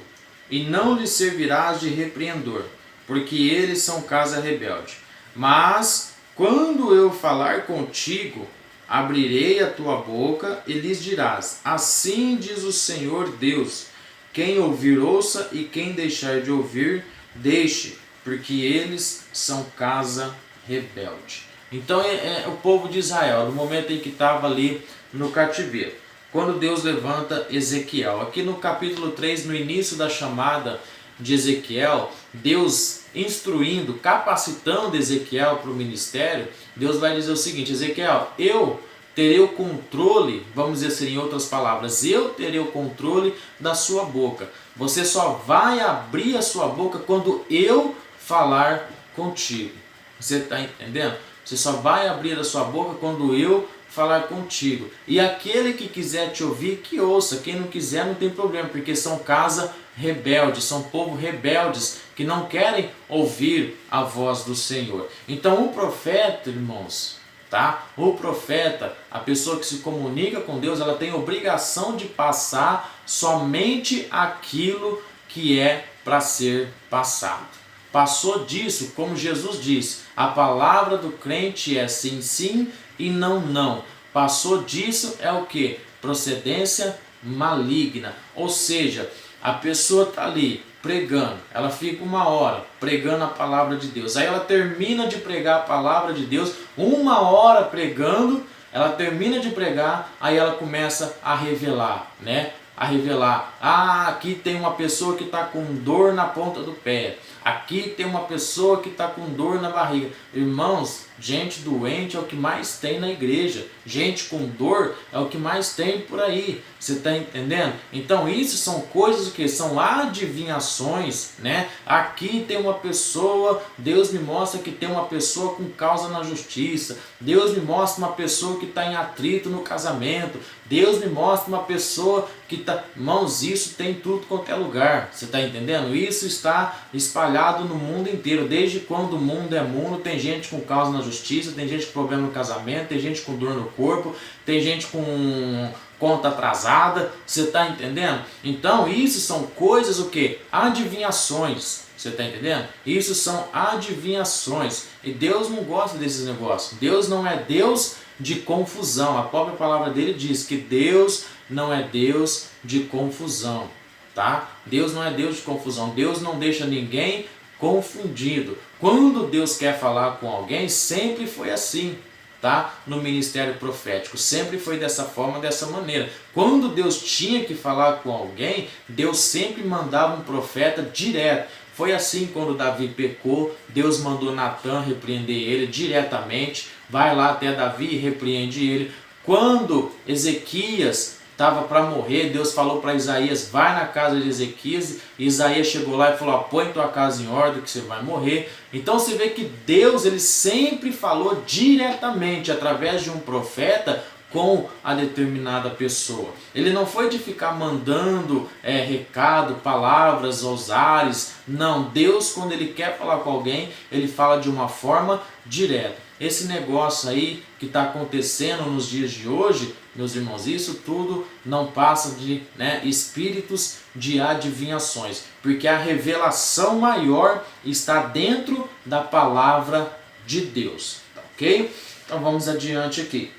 A: e não lhe servirás de repreendor, porque eles são casa rebelde. Mas quando eu falar contigo, abrirei a tua boca e lhes dirás: assim diz o Senhor Deus, quem ouvir ouça, e quem deixar de ouvir deixe, porque eles são casa rebelde. Então é o povo de Israel, no momento em que estava ali no cativeiro, quando Deus levanta Ezequiel. Aqui no capítulo 3, no início da chamada de Ezequiel, Deus instruindo, capacitando Ezequiel para o ministério, Deus vai dizer o seguinte: Ezequiel, eu terei o controle, vamos dizer assim, em outras palavras, eu terei o controle da sua boca. Você só vai abrir a sua boca quando eu falar contigo. Você está entendendo? Você só vai abrir a sua boca quando eu falar contigo. E aquele que quiser te ouvir, que ouça. Quem não quiser, não tem problema, porque são casa rebelde, são povo rebeldes, que não querem ouvir a voz do Senhor. Então o profeta, irmãos, tá? O profeta, a pessoa que se comunica com Deus, ela tem obrigação de passar somente aquilo que é para ser passado. Passou disso, como Jesus disse, a palavra do crente é sim, sim e não, não. Passou disso é o que? Procedência maligna. Ou seja, a pessoa está ali pregando, ela fica 1 hora pregando a palavra de Deus. Aí ela termina de pregar a palavra de Deus, 1 hora pregando, ela termina de pregar, aí ela começa a revelar, né? a revelar: ah, aqui tem uma pessoa que está com dor na ponta do pé, aqui tem uma pessoa que está com dor na barriga. Irmãos, gente doente é o que mais tem na igreja, gente com dor é o que mais tem por aí, você está entendendo? Então isso são coisas que são adivinhações, né? Aqui tem uma pessoa, Deus me mostra que tem uma pessoa com causa na justiça, Deus me mostra uma pessoa que está em atrito no casamento, Deus me mostra uma pessoa que está... Irmãos, isso tem tudo quanto é lugar, você está entendendo? Isso está espalhado no mundo inteiro, desde quando o mundo é mundo, tem gente com causa na justiça, tem gente com problema no casamento, tem gente com dor no corpo, tem gente com conta atrasada, você está entendendo? Então isso são coisas o que? Adivinhações, você está entendendo? Isso são adivinhações, e Deus não gosta desses negócios. Deus não é Deus de confusão, a própria palavra dele diz que Deus não é Deus de confusão, tá? Deus não é Deus de confusão, Deus não deixa ninguém confundido. Quando Deus quer falar com alguém, sempre foi assim, tá? No ministério profético, sempre foi dessa forma, dessa maneira. Quando Deus tinha que falar com alguém, Deus sempre mandava um profeta direto. Foi assim quando Davi pecou, Deus mandou Natan repreender ele diretamente, vai lá até Davi e repreende ele. Quando Ezequias estava para morrer, Deus falou para Isaías: vai na casa de Ezequias. E Isaías chegou lá e falou: põe tua casa em ordem que você vai morrer. Então você vê que Deus, ele sempre falou diretamente através de um profeta com a determinada pessoa. Ele não foi de ficar mandando recado, palavras aos ares. Não, Deus, quando ele quer falar com alguém, ele fala de uma forma direta. Esse negócio aí que está acontecendo nos dias de hoje, meus irmãos, isso tudo não passa de espíritos de adivinhações, porque a revelação maior está dentro da palavra de Deus, tá ok? Então vamos adiante aqui.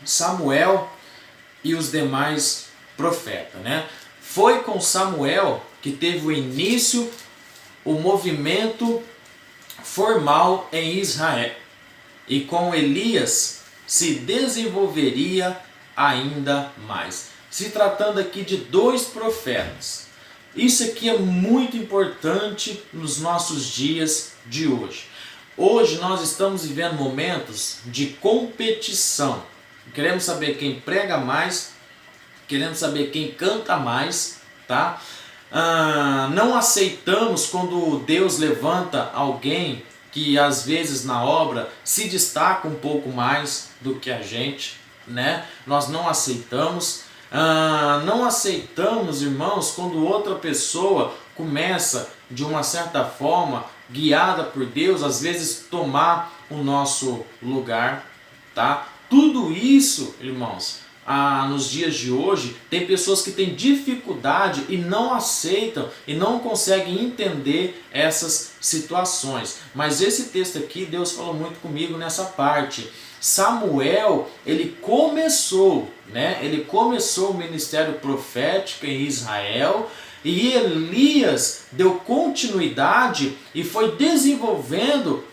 A: Samuel e os demais profetas, né? Foi com Samuel que teve o início o movimento formal em Israel, e com Elias se desenvolveria ainda mais. Se tratando aqui de dois profetas. Isso aqui é muito importante nos nossos dias de hoje. Hoje nós estamos vivendo momentos de competição. Queremos saber quem prega mais, queremos saber quem canta mais, tá? Não aceitamos quando Deus levanta alguém que às vezes na obra se destaca um pouco mais do que a gente, né? Nós não aceitamos. Não aceitamos, irmãos, quando outra pessoa começa de uma certa forma, guiada por Deus, às vezes tomar o nosso lugar, tá? Tudo isso, irmãos, nos dias de hoje, tem pessoas que têm dificuldade e não aceitam e não conseguem entender essas situações. Mas esse texto aqui, Deus falou muito comigo nessa parte. Samuel, ele começou o ministério profético em Israel, e Elias deu continuidade e foi desenvolvendo,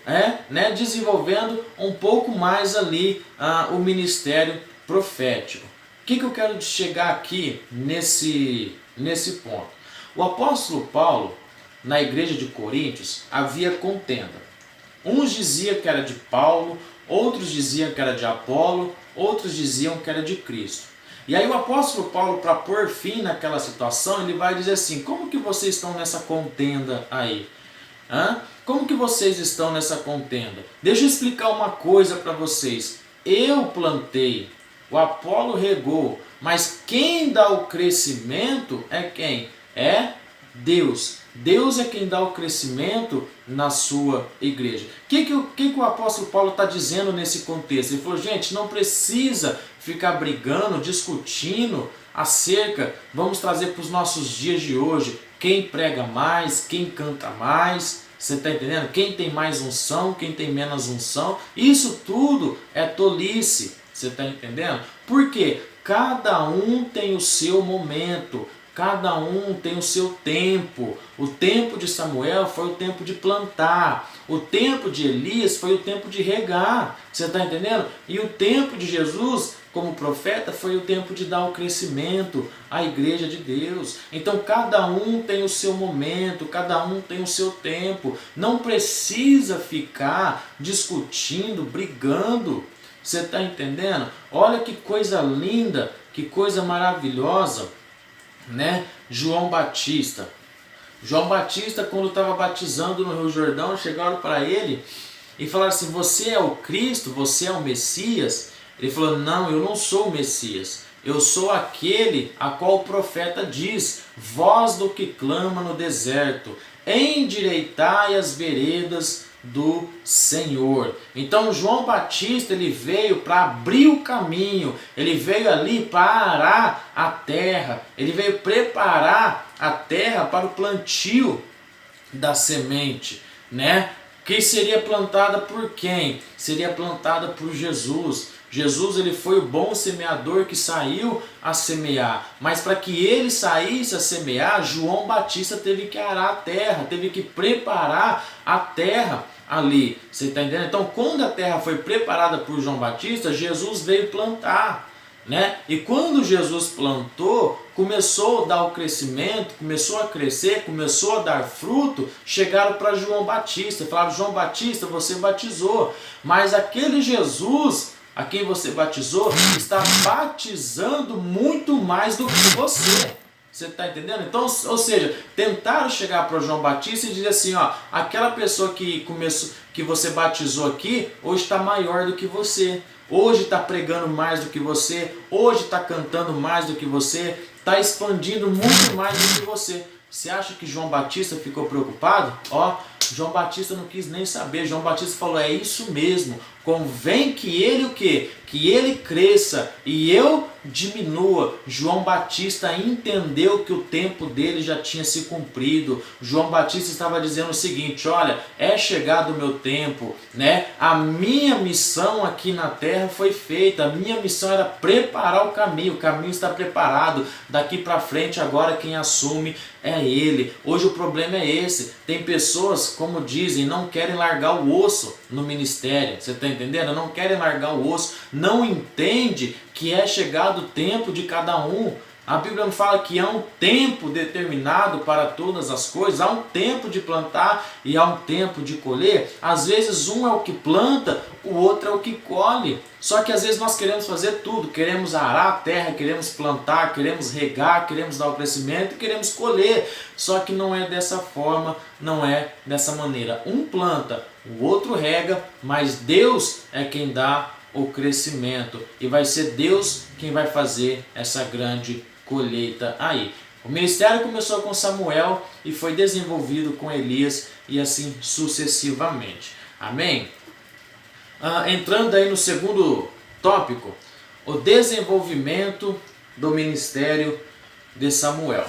A: desenvolvendo um pouco mais ali o ministério profético. O que eu quero chegar aqui nesse ponto? O apóstolo Paulo, na igreja de Coríntios, havia contenda. Uns diziam que era de Paulo, outros diziam que era de Apolo, outros diziam que era de Cristo. E aí o apóstolo Paulo, para pôr fim naquela situação, ele vai dizer assim: como que vocês estão nessa contenda aí? Como que vocês estão nessa contenda? Deixa eu explicar uma coisa para vocês. Eu plantei, o Apolo regou, mas quem dá o crescimento é quem? É Deus. Deus é quem dá o crescimento na sua igreja. O que o apóstolo Paulo está dizendo nesse contexto? Ele falou: gente, não precisa ficar brigando, discutindo acerca, vamos trazer para os nossos dias de hoje, quem prega mais, quem canta mais, você está entendendo? Quem tem mais unção, quem tem menos unção. Isso tudo é tolice, você está entendendo? Por quê? Cada um tem o seu momento. Cada um tem o seu tempo. O tempo de Samuel foi o tempo de plantar. O tempo de Elias foi o tempo de regar. Você está entendendo? E o tempo de Jesus, como profeta, foi o tempo de dar o crescimento à igreja de Deus. Então cada um tem o seu momento, cada um tem o seu tempo. Não precisa ficar discutindo, brigando. Você está entendendo? Olha que coisa linda, que coisa maravilhosa, né? João Batista, quando estava batizando no Rio Jordão, chegaram para ele e falaram assim: você é o Cristo, você é o Messias? Ele falou: não, eu não sou o Messias, eu sou aquele a qual o profeta diz: voz do que clama no deserto, endireitai as veredas do Senhor. Então João Batista, ele veio para abrir o caminho, ele veio ali para arar a terra, ele veio preparar a terra para o plantio da semente, né? Que seria plantada por quem? Seria plantada por Jesus. Jesus, ele foi o bom semeador que saiu a semear, mas para que ele saísse a semear, João Batista teve que arar a terra, teve que preparar a terra ali. Você está entendendo? Então, quando a terra foi preparada por João Batista, Jesus veio plantar, né? E quando Jesus plantou, começou a dar o crescimento, começou a crescer, começou a dar fruto. Chegaram para João Batista, falaram: João Batista, você batizou, mas aquele Jesus a quem você batizou está batizando muito mais do que você. Você está entendendo? Então, ou seja, tentaram chegar para João Batista e dizer assim: ó, aquela pessoa que você batizou aqui, hoje está maior do que você, hoje está pregando mais do que você, hoje está cantando mais do que você, está expandindo muito mais do que você. Você acha que João Batista ficou preocupado? Ó, João Batista não quis nem saber. João Batista falou: é isso mesmo, convém que ele o quê? Que ele cresça e eu diminua. João Batista entendeu que o tempo dele já tinha se cumprido. João Batista estava dizendo o seguinte: olha, é chegado o meu tempo, né? A minha missão aqui na terra foi feita, a minha missão era preparar o caminho está preparado, daqui para frente agora quem assume é ele. Hoje o problema é esse, tem pessoas, como dizem, não querem largar o osso no ministério, você está entendendo? Não querem largar o osso, não entende que é chegado o tempo de cada um. A Bíblia não fala que há um tempo determinado para todas as coisas, há um tempo de plantar e há um tempo de colher. Às vezes um é o que planta, o outro é o que colhe. Só que às vezes nós queremos fazer tudo, queremos arar a terra, queremos plantar, queremos regar, queremos dar o crescimento e queremos colher. Só que não é dessa forma, não é dessa maneira. Um planta, o outro rega, mas Deus é quem dá o crescimento e vai ser Deus quem vai fazer essa grande colheita aí. O ministério começou com Samuel e foi desenvolvido com Elias e assim sucessivamente. Amém? Entrando aí no segundo tópico, o desenvolvimento do ministério de Samuel.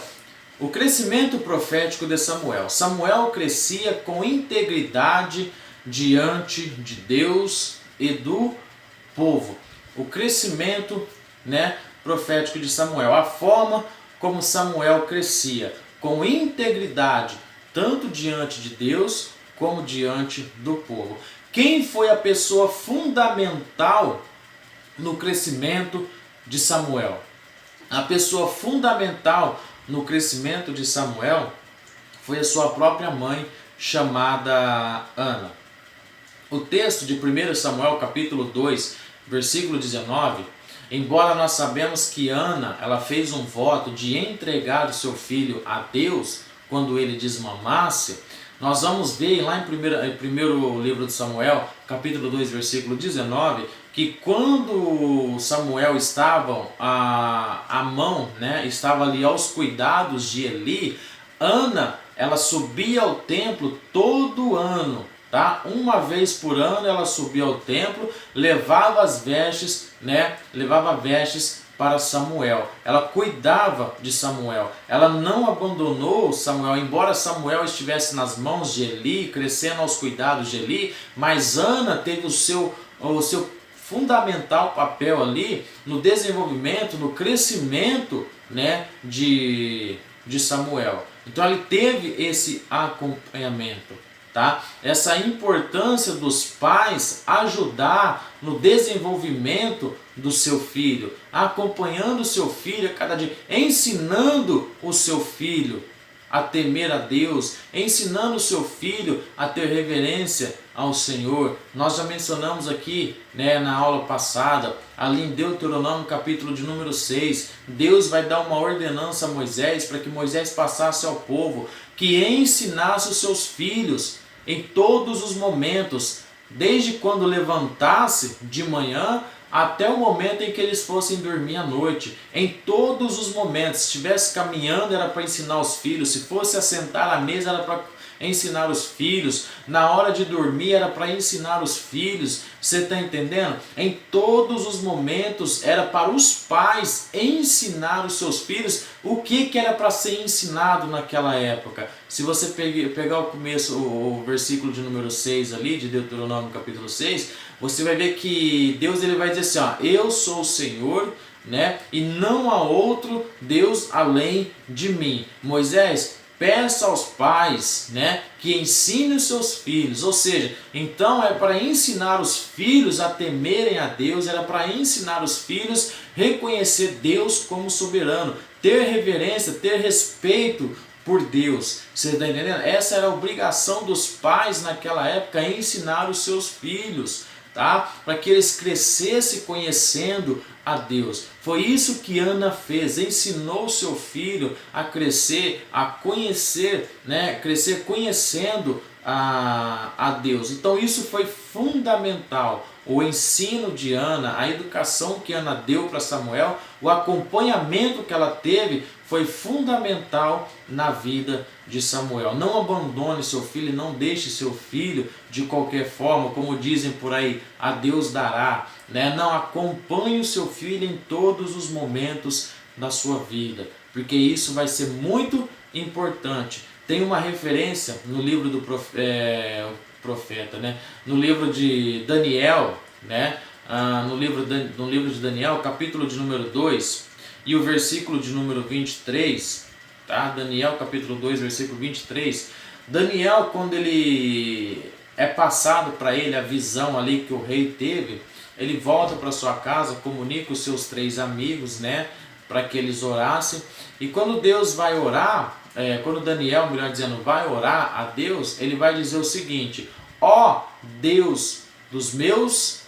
A: O crescimento profético de Samuel. Samuel crescia com integridade diante de Deus e do povo. O crescimento, né, profético de Samuel, a forma como Samuel crescia com integridade, tanto diante de Deus como diante do povo. Quem foi a pessoa fundamental no crescimento de Samuel? A pessoa fundamental no crescimento de Samuel foi a sua própria mãe, chamada Ana. O texto de 1 Samuel capítulo 2, versículo 19, embora nós sabemos que Ana, ela fez um voto de entregar o seu filho a Deus quando ele desmamasse, nós vamos ver lá em primeiro livro de Samuel, capítulo 2, versículo 19, que quando Samuel estava a mão, né, estava ali aos cuidados de Eli, Ana, ela subia ao templo todo ano. Tá? Uma vez por ano ela subia ao templo, levava as vestes, né? Levava vestes para Samuel. Ela cuidava de Samuel. Ela não abandonou Samuel, embora Samuel estivesse nas mãos de Eli, crescendo aos cuidados de Eli, mas Ana teve o seu fundamental papel ali no desenvolvimento, no crescimento né, de Samuel. Então ele teve esse acompanhamento, tá? Essa importância dos pais ajudar no desenvolvimento do seu filho, acompanhando o seu filho a cada dia, ensinando o seu filho a temer a Deus, ensinando o seu filho a ter reverência ao Senhor. Nós já mencionamos aqui, né, na aula passada, ali em Deuteronômio capítulo de número 6, Deus vai dar uma ordenança a Moisés para que Moisés passasse ao povo, que ensinasse os seus filhos em todos os momentos, desde quando levantasse de manhã até o momento em que eles fossem dormir à noite. Em todos os momentos, se estivesse caminhando era para ensinar os filhos, se fosse assentar à mesa era para ensinar os filhos, na hora de dormir era para ensinar os filhos. Você está entendendo? Em todos os momentos era para os pais ensinar os seus filhos o que era para ser ensinado naquela época. Se você pegar o começo, o versículo de número 6 ali, de Deuteronômio capítulo 6, você vai ver que Deus ele vai dizer assim, ó, eu sou o Senhor, né, e não há outro Deus além de mim. Moisés, peça aos pais, né, que ensinem os seus filhos. Ou seja, então é para ensinar os filhos a temerem a Deus, era para ensinar os filhos a reconhecer Deus como soberano, ter reverência, ter respeito por Deus. Você está entendendo? Essa era a obrigação dos pais naquela época, ensinar os seus filhos, tá? Para que eles crescessem conhecendo a Deus. Foi isso que Ana fez, ensinou seu filho a crescer, a conhecer, né? Crescer conhecendo a Deus. Então isso foi fundamental. O ensino de Ana, a educação que Ana deu para Samuel, o acompanhamento que ela teve foi fundamental na vida de Samuel. Não abandone seu filho, não deixe seu filho de qualquer forma, como dizem por aí, a Deus dará, né? Não, acompanhe o seu filho em todos os momentos da sua vida, porque isso vai ser muito importante. Tem uma referência no livro do profeta, né? No livro de Daniel, né? No livro de Daniel, capítulo de número 2 e o versículo de número 23, tá? Daniel capítulo 2, versículo 23. Daniel, quando ele é passado para ele a visão ali que o rei teve, ele volta para sua casa, comunica os seus 3 amigos, né? Para que eles orassem. E quando Deus vai orar, quando Daniel, melhor dizendo, vai orar a Deus, ele vai dizer o seguinte: ó Deus dos meus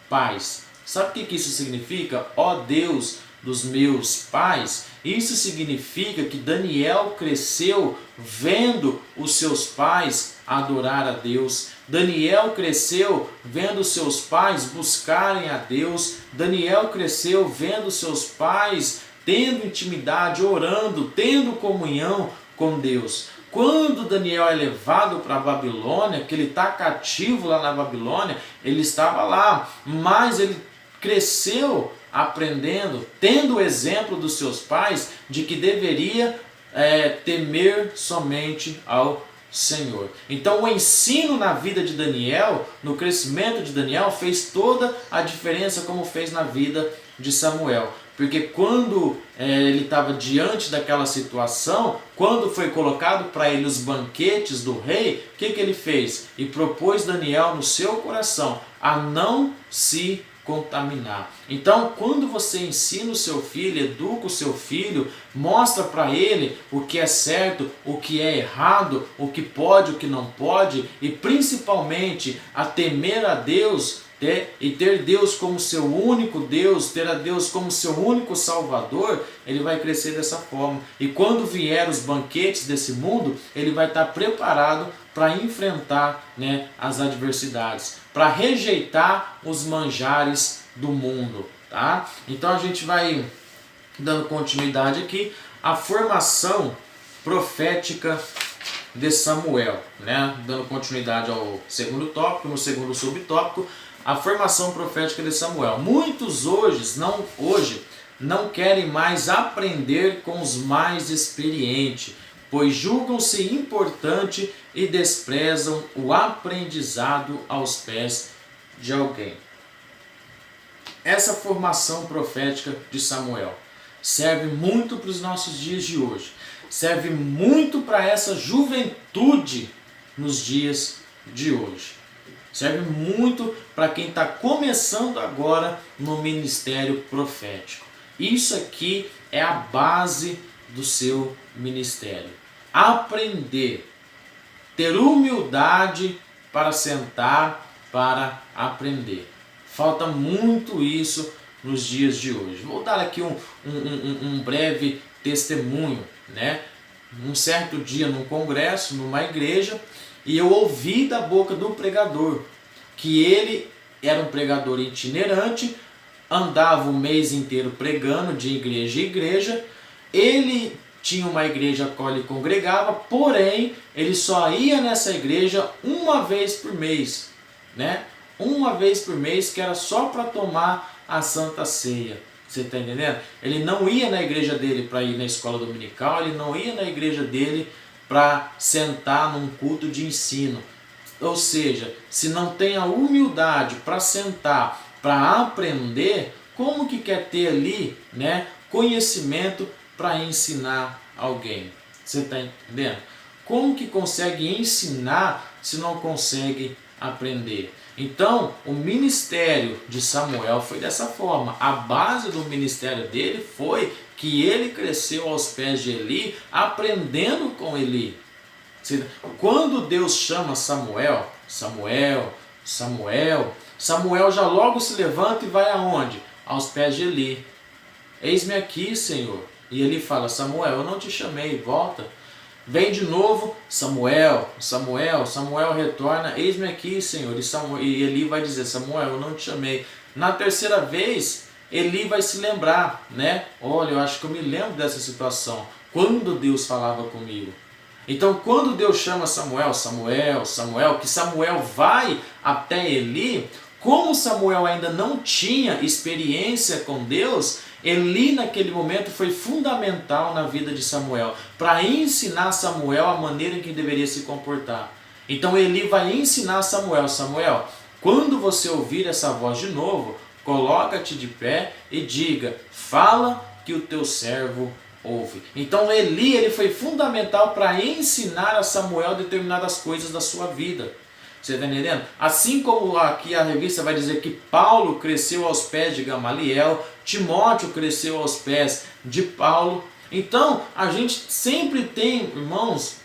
A: pais. Sabe o que isso significa? Ó Deus dos meus pais. Isso significa que Daniel cresceu vendo os seus pais adorar a Deus. Daniel cresceu vendo seus pais buscarem a Deus. Daniel cresceu vendo seus pais tendo intimidade, orando, tendo comunhão com Deus. Quando Daniel é levado para a Babilônia, que ele está cativo lá na Babilônia, ele estava lá, mas ele cresceu aprendendo, tendo o exemplo dos seus pais de que deveria temer somente ao Senhor. Então o ensino na vida de Daniel, no crescimento de Daniel, fez toda a diferença, como fez na vida de Samuel. Porque quando ele estava diante daquela situação, quando foi colocado para ele os banquetes do rei, o que ele fez? E propôs Daniel no seu coração a não se contaminar. Então, quando você ensina o seu filho, educa o seu filho, mostra para ele o que é certo, o que é errado, o que pode, o que não pode, e principalmente a temer a Deus, e ter Deus como seu único Deus, ter a Deus como seu único Salvador, ele vai crescer dessa forma. E quando vier os banquetes desse mundo, ele vai estar preparado para enfrentar, né, as adversidades, para rejeitar os manjares do mundo, tá? Então a gente vai dando continuidade aqui à formação profética de Samuel, né? Dando continuidade ao segundo tópico, no segundo subtópico, a formação profética de Samuel. Muitos hoje não querem mais aprender com os mais experientes, pois julgam-se importante e desprezam o aprendizado aos pés de alguém. Essa formação profética de Samuel. serve muito para os nossos dias de hoje. Serve muito para essa juventude nos dias de hoje. Serve muito para quem está começando agora no ministério profético. Isso aqui é a base do seu ministério. Aprender. Ter humildade para sentar, para aprender. Falta muito isso nos dias de hoje. Vou dar aqui um breve testemunho, né? Um certo dia num congresso, numa igreja, e eu ouvi da boca do pregador que ele era um pregador itinerante, andava o mês inteiro pregando de igreja em igreja. Ele tinha uma igreja a qual ele congregava, porém ele só ia nessa igreja uma vez por mês, né? Uma vez por mês, que era só para tomar a Santa Ceia. Você está entendendo? Ele não ia na igreja dele para ir na escola dominical, ele não ia na igreja dele para sentar num culto de ensino. Ou seja, se não tem a humildade para sentar, para aprender, como que quer ter ali, né, conhecimento para ensinar alguém? Você está entendendo? Como que consegue ensinar se não consegue aprender? Então, o ministério de Samuel foi dessa forma. A base do ministério dele foi que ele cresceu aos pés de Eli, aprendendo com Eli. Quando Deus chama Samuel, Samuel já logo se levanta e vai aonde? Aos pés de Eli. Eis-me aqui, Senhor. E ele fala: Samuel, eu não te chamei, volta. Vem de novo, Samuel retorna: eis-me aqui, Senhor. E Eli vai dizer: Samuel, eu não te chamei. Na terceira vez, Eli vai se lembrar, né? Olha, eu acho que eu me lembro dessa situação, quando Deus falava comigo. Então, quando Deus chama Samuel, que Samuel vai até Eli, como Samuel ainda não tinha experiência com Deus, Eli naquele momento foi fundamental na vida de Samuel, para ensinar Samuel a maneira em que deveria se comportar. Então Eli vai ensinar Samuel, quando você ouvir essa voz de novo, coloca-te de pé e diga: fala que o teu servo ouve. Então ele foi fundamental para ensinar a Samuel determinadas coisas da sua vida. Você está entendendo? Assim como aqui a revista vai dizer que Paulo cresceu aos pés de Gamaliel, Timóteo cresceu aos pés de Paulo. Então a gente sempre tem, irmãos,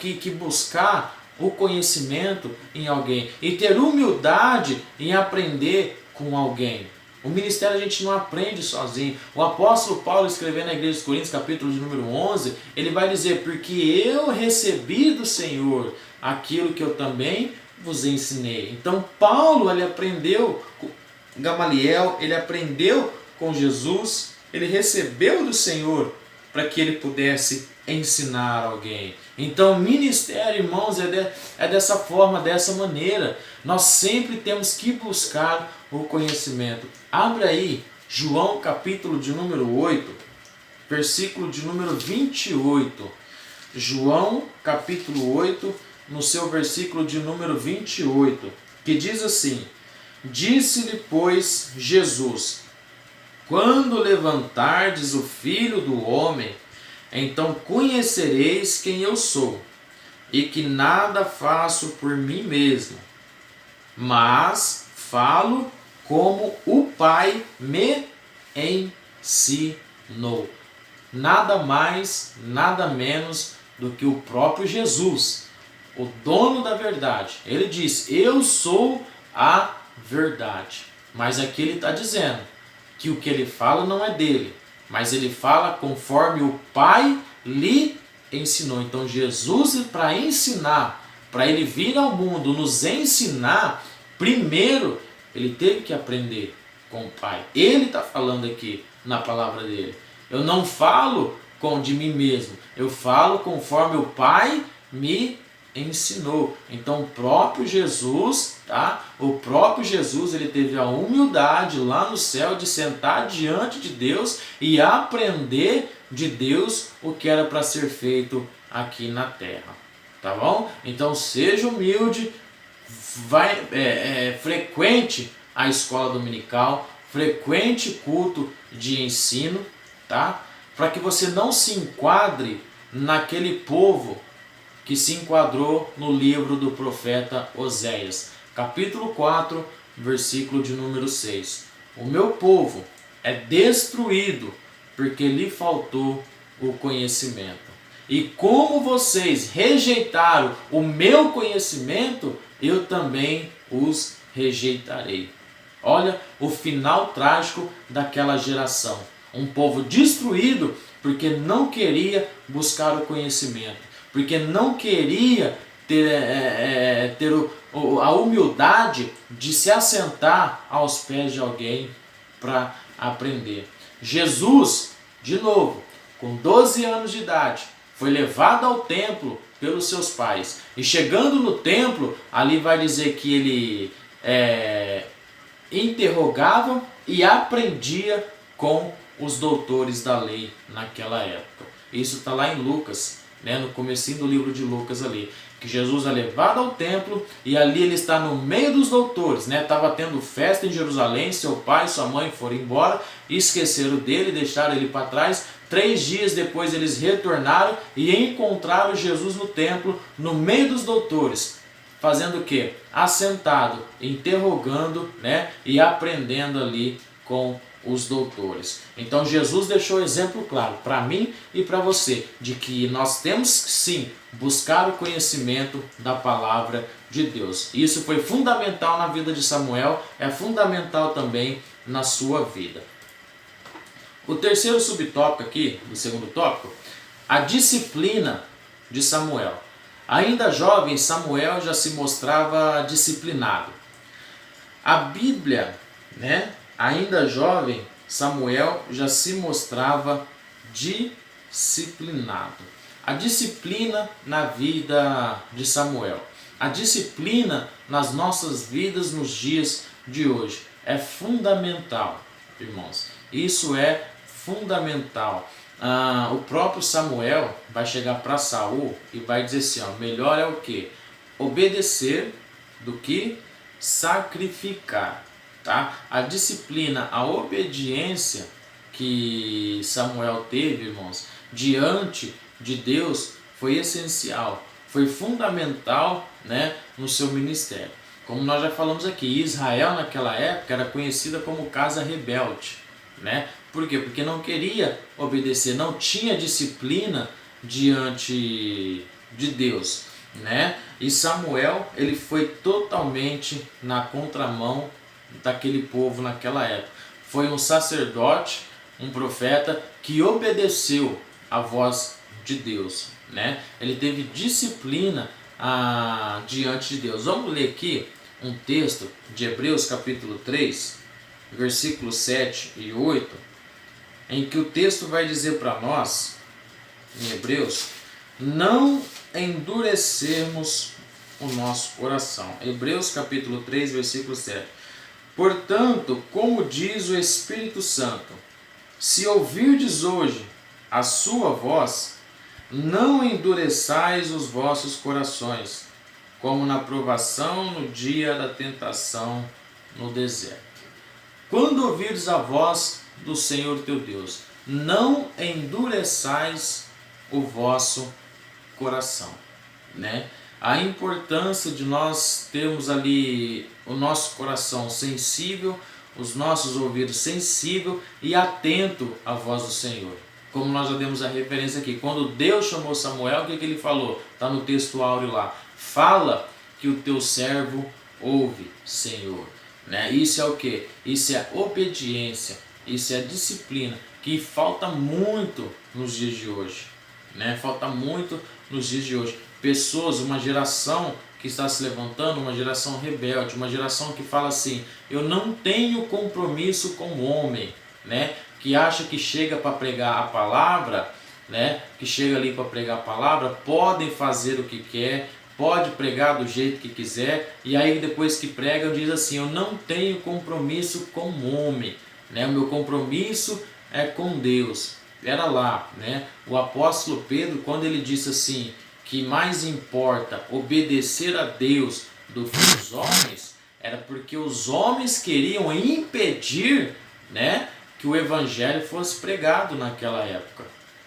A: que buscar o conhecimento em alguém e ter humildade em aprender com alguém. O ministério a gente não aprende sozinho. O apóstolo Paulo, escrevendo na igreja dos Coríntios, capítulo de número 11, ele vai dizer: porque eu recebi do Senhor aquilo que eu também vos ensinei. Então Paulo, ele aprendeu com Gamaliel, ele aprendeu com Jesus, ele recebeu do Senhor para que ele pudesse ensinar alguém. Então o ministério, irmãos, é dessa forma, dessa maneira. Nós sempre temos que buscar o conhecimento. Abra aí João capítulo de número 8, versículo de número 28. João capítulo 8, no seu versículo de número 28, que diz assim: disse-lhe, pois, Jesus: quando levantardes o Filho do Homem, então conhecereis quem eu sou, e que nada faço por mim mesmo, mas falo como o Pai me ensinou. Nada mais, nada menos do que o próprio Jesus, o dono da verdade. Ele diz: eu sou a verdade. Mas aqui ele está dizendo que o que ele fala não é dele, mas ele fala conforme o Pai lhe ensinou. Então Jesus, para ensinar, para ele vir ao mundo nos ensinar, primeiro ele teve que aprender com o Pai. Ele está falando aqui na palavra dele: eu não falo de mim mesmo, eu falo conforme o Pai me ensinou. Então o próprio Jesus, tá? O próprio Jesus, ele teve a humildade lá no céu de sentar diante de Deus e aprender de Deus o que era para ser feito aqui na terra. Tá bom? Então seja humilde, frequente a escola dominical, frequente culto de ensino, tá? Para que você não se enquadre naquele povo que se enquadrou no livro do profeta Oséias, capítulo 4, versículo de número 6. O meu povo é destruído porque lhe faltou o conhecimento. E como vocês rejeitaram o meu conhecimento, eu também os rejeitarei. Olha o final trágico daquela geração. Um povo destruído porque não queria buscar o conhecimento, porque não queria ter a humildade de se assentar aos pés de alguém para aprender. Jesus, de novo, com 12 anos de idade, foi levado ao templo pelos seus pais. E chegando no templo, ali vai dizer que ele interrogava e aprendia com os doutores da lei naquela época. Isso está lá em Lucas, né, no comecinho do livro de Lucas ali, que Jesus é levado ao templo e ali ele está no meio dos doutores, né? Estava tendo festa em Jerusalém, seu pai e sua mãe foram embora, esqueceram dele, deixaram ele para trás. 3 dias depois eles retornaram e encontraram Jesus no templo, no meio dos doutores, fazendo o quê? Assentado, interrogando, né? E aprendendo ali com os doutores. Então Jesus deixou um exemplo claro para mim e para você de que nós temos sim buscar o conhecimento da palavra de Deus. Isso foi fundamental na vida de Samuel, é fundamental também na sua vida. O terceiro subtópico aqui, do segundo tópico, a disciplina de Samuel. Ainda jovem, Samuel já se mostrava disciplinado. A Bíblia, né? Ainda jovem, Samuel já se mostrava disciplinado. A disciplina na vida de Samuel. A disciplina nas nossas vidas nos dias de hoje é fundamental, irmãos. Isso é fundamental. O próprio Samuel vai chegar para Saul e vai dizer assim, ó, melhor é o quê? Obedecer do que sacrificar. Tá? A disciplina, a obediência que Samuel teve, irmãos, diante de Deus foi essencial, foi fundamental, né, no seu ministério. Como nós já falamos aqui, Israel naquela época era conhecida como casa rebelde, né? Por quê? Porque não queria obedecer, não tinha disciplina diante de Deus, né? E Samuel, ele foi totalmente na contramão daquele povo naquela época. Foi um sacerdote, um profeta que obedeceu à voz de Deus, né? Ele teve disciplina diante de Deus. Vamos ler aqui um texto de Hebreus capítulo 3, versículos 7 e 8, em que o texto vai dizer para nós, em Hebreus, não endurecermos o nosso coração. Hebreus capítulo 3, versículo 7. Portanto, como diz o Espírito Santo, se ouvirdes hoje a sua voz, não endureçais os vossos corações, como na provação no dia da tentação no deserto. Quando ouvirdes a voz do Senhor teu Deus, não endureçais o vosso coração, né? A importância de nós termos ali o nosso coração sensível, os nossos ouvidos sensível e atento à voz do Senhor. Como nós já demos a referência aqui, quando Deus chamou Samuel, o que ele falou? Está no texto áureo lá. Fala que o teu servo ouve, Senhor. Né? Isso é o que? Isso é obediência, isso é disciplina, que falta muito nos dias de hoje. Né? Falta muito nos dias de hoje. Pessoas, uma geração que está se levantando, uma geração rebelde, uma geração que fala assim, eu não tenho compromisso com o homem, né? Que acha que chega para pregar a palavra, né? Que chega ali para pregar a palavra, podem fazer o que quer, pode pregar do jeito que quiser, e aí depois que prega diz assim, eu não tenho compromisso com o homem, né? O meu compromisso é com Deus. Era lá, né? O apóstolo Pedro, quando ele disse assim, que mais importa obedecer a Deus do que os homens, era porque os homens queriam impedir, né, que o evangelho fosse pregado naquela época.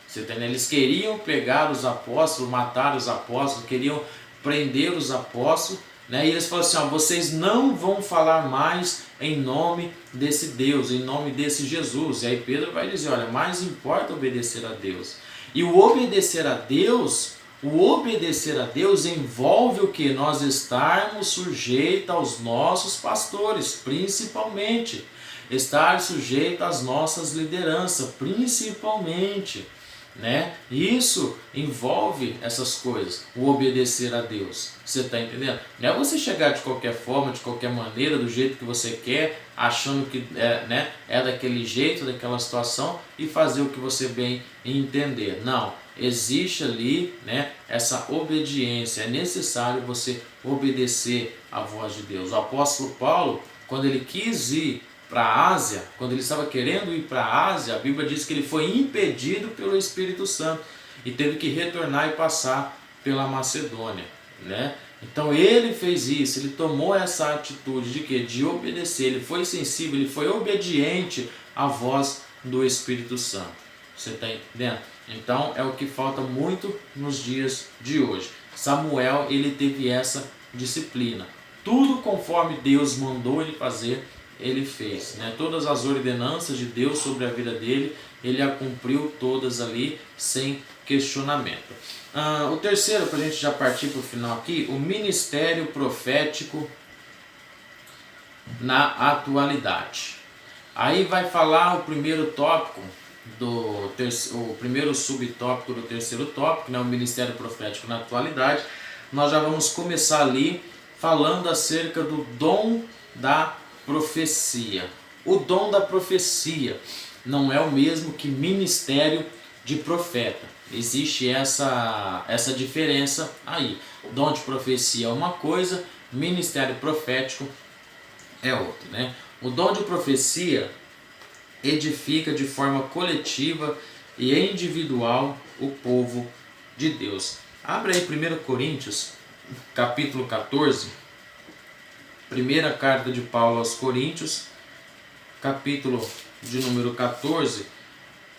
A: Você entende? Eles queriam pegar os apóstolos, matar os apóstolos, queriam prender os apóstolos, né? E eles falaram assim, ó, vocês não vão falar mais em nome desse Deus, em nome desse Jesus. E aí Pedro vai dizer, olha, mais importa obedecer a Deus. E o obedecer a Deus envolve o que? Nós estarmos sujeitos aos nossos pastores, principalmente. Estar sujeito às nossas lideranças, principalmente. Né? Isso envolve essas coisas, o obedecer a Deus. Você está entendendo? Não é você chegar de qualquer forma, de qualquer maneira, do jeito que você quer, achando que é daquele jeito, daquela situação, e fazer o que você bem entender. Não, existe ali, né, essa obediência. É necessário você obedecer à voz de Deus. O apóstolo Paulo, quando ele quis ir para a Ásia, quando ele estava querendo ir para a Ásia, a Bíblia diz que ele foi impedido pelo Espírito Santo e teve que retornar e passar pela Macedônia, né? Então ele fez isso, ele tomou essa atitude de quê? De obedecer, ele foi sensível, ele foi obediente à voz do Espírito Santo. Você está entendendo? Então é o que falta muito nos dias de hoje. Samuel, ele teve essa disciplina. Tudo conforme Deus mandou ele fazer, ele fez, né? Todas as ordenanças de Deus sobre a vida dele, ele a cumpriu todas ali, sem questionamento. O terceiro, para a gente já partir para o final aqui, o ministério profético na atualidade. Aí vai falar o primeiro tópico, o primeiro subtópico do terceiro tópico, né? O ministério profético na atualidade. Nós já vamos começar ali falando acerca do dom da profecia. O dom da profecia não é o mesmo que ministério de profeta. Existe essa diferença aí. O dom de profecia é uma coisa, ministério profético é outra, né? O dom de profecia edifica de forma coletiva e individual o povo de Deus. Abre aí 1 Coríntios, capítulo 14. Primeira carta de Paulo aos Coríntios, capítulo de número 14,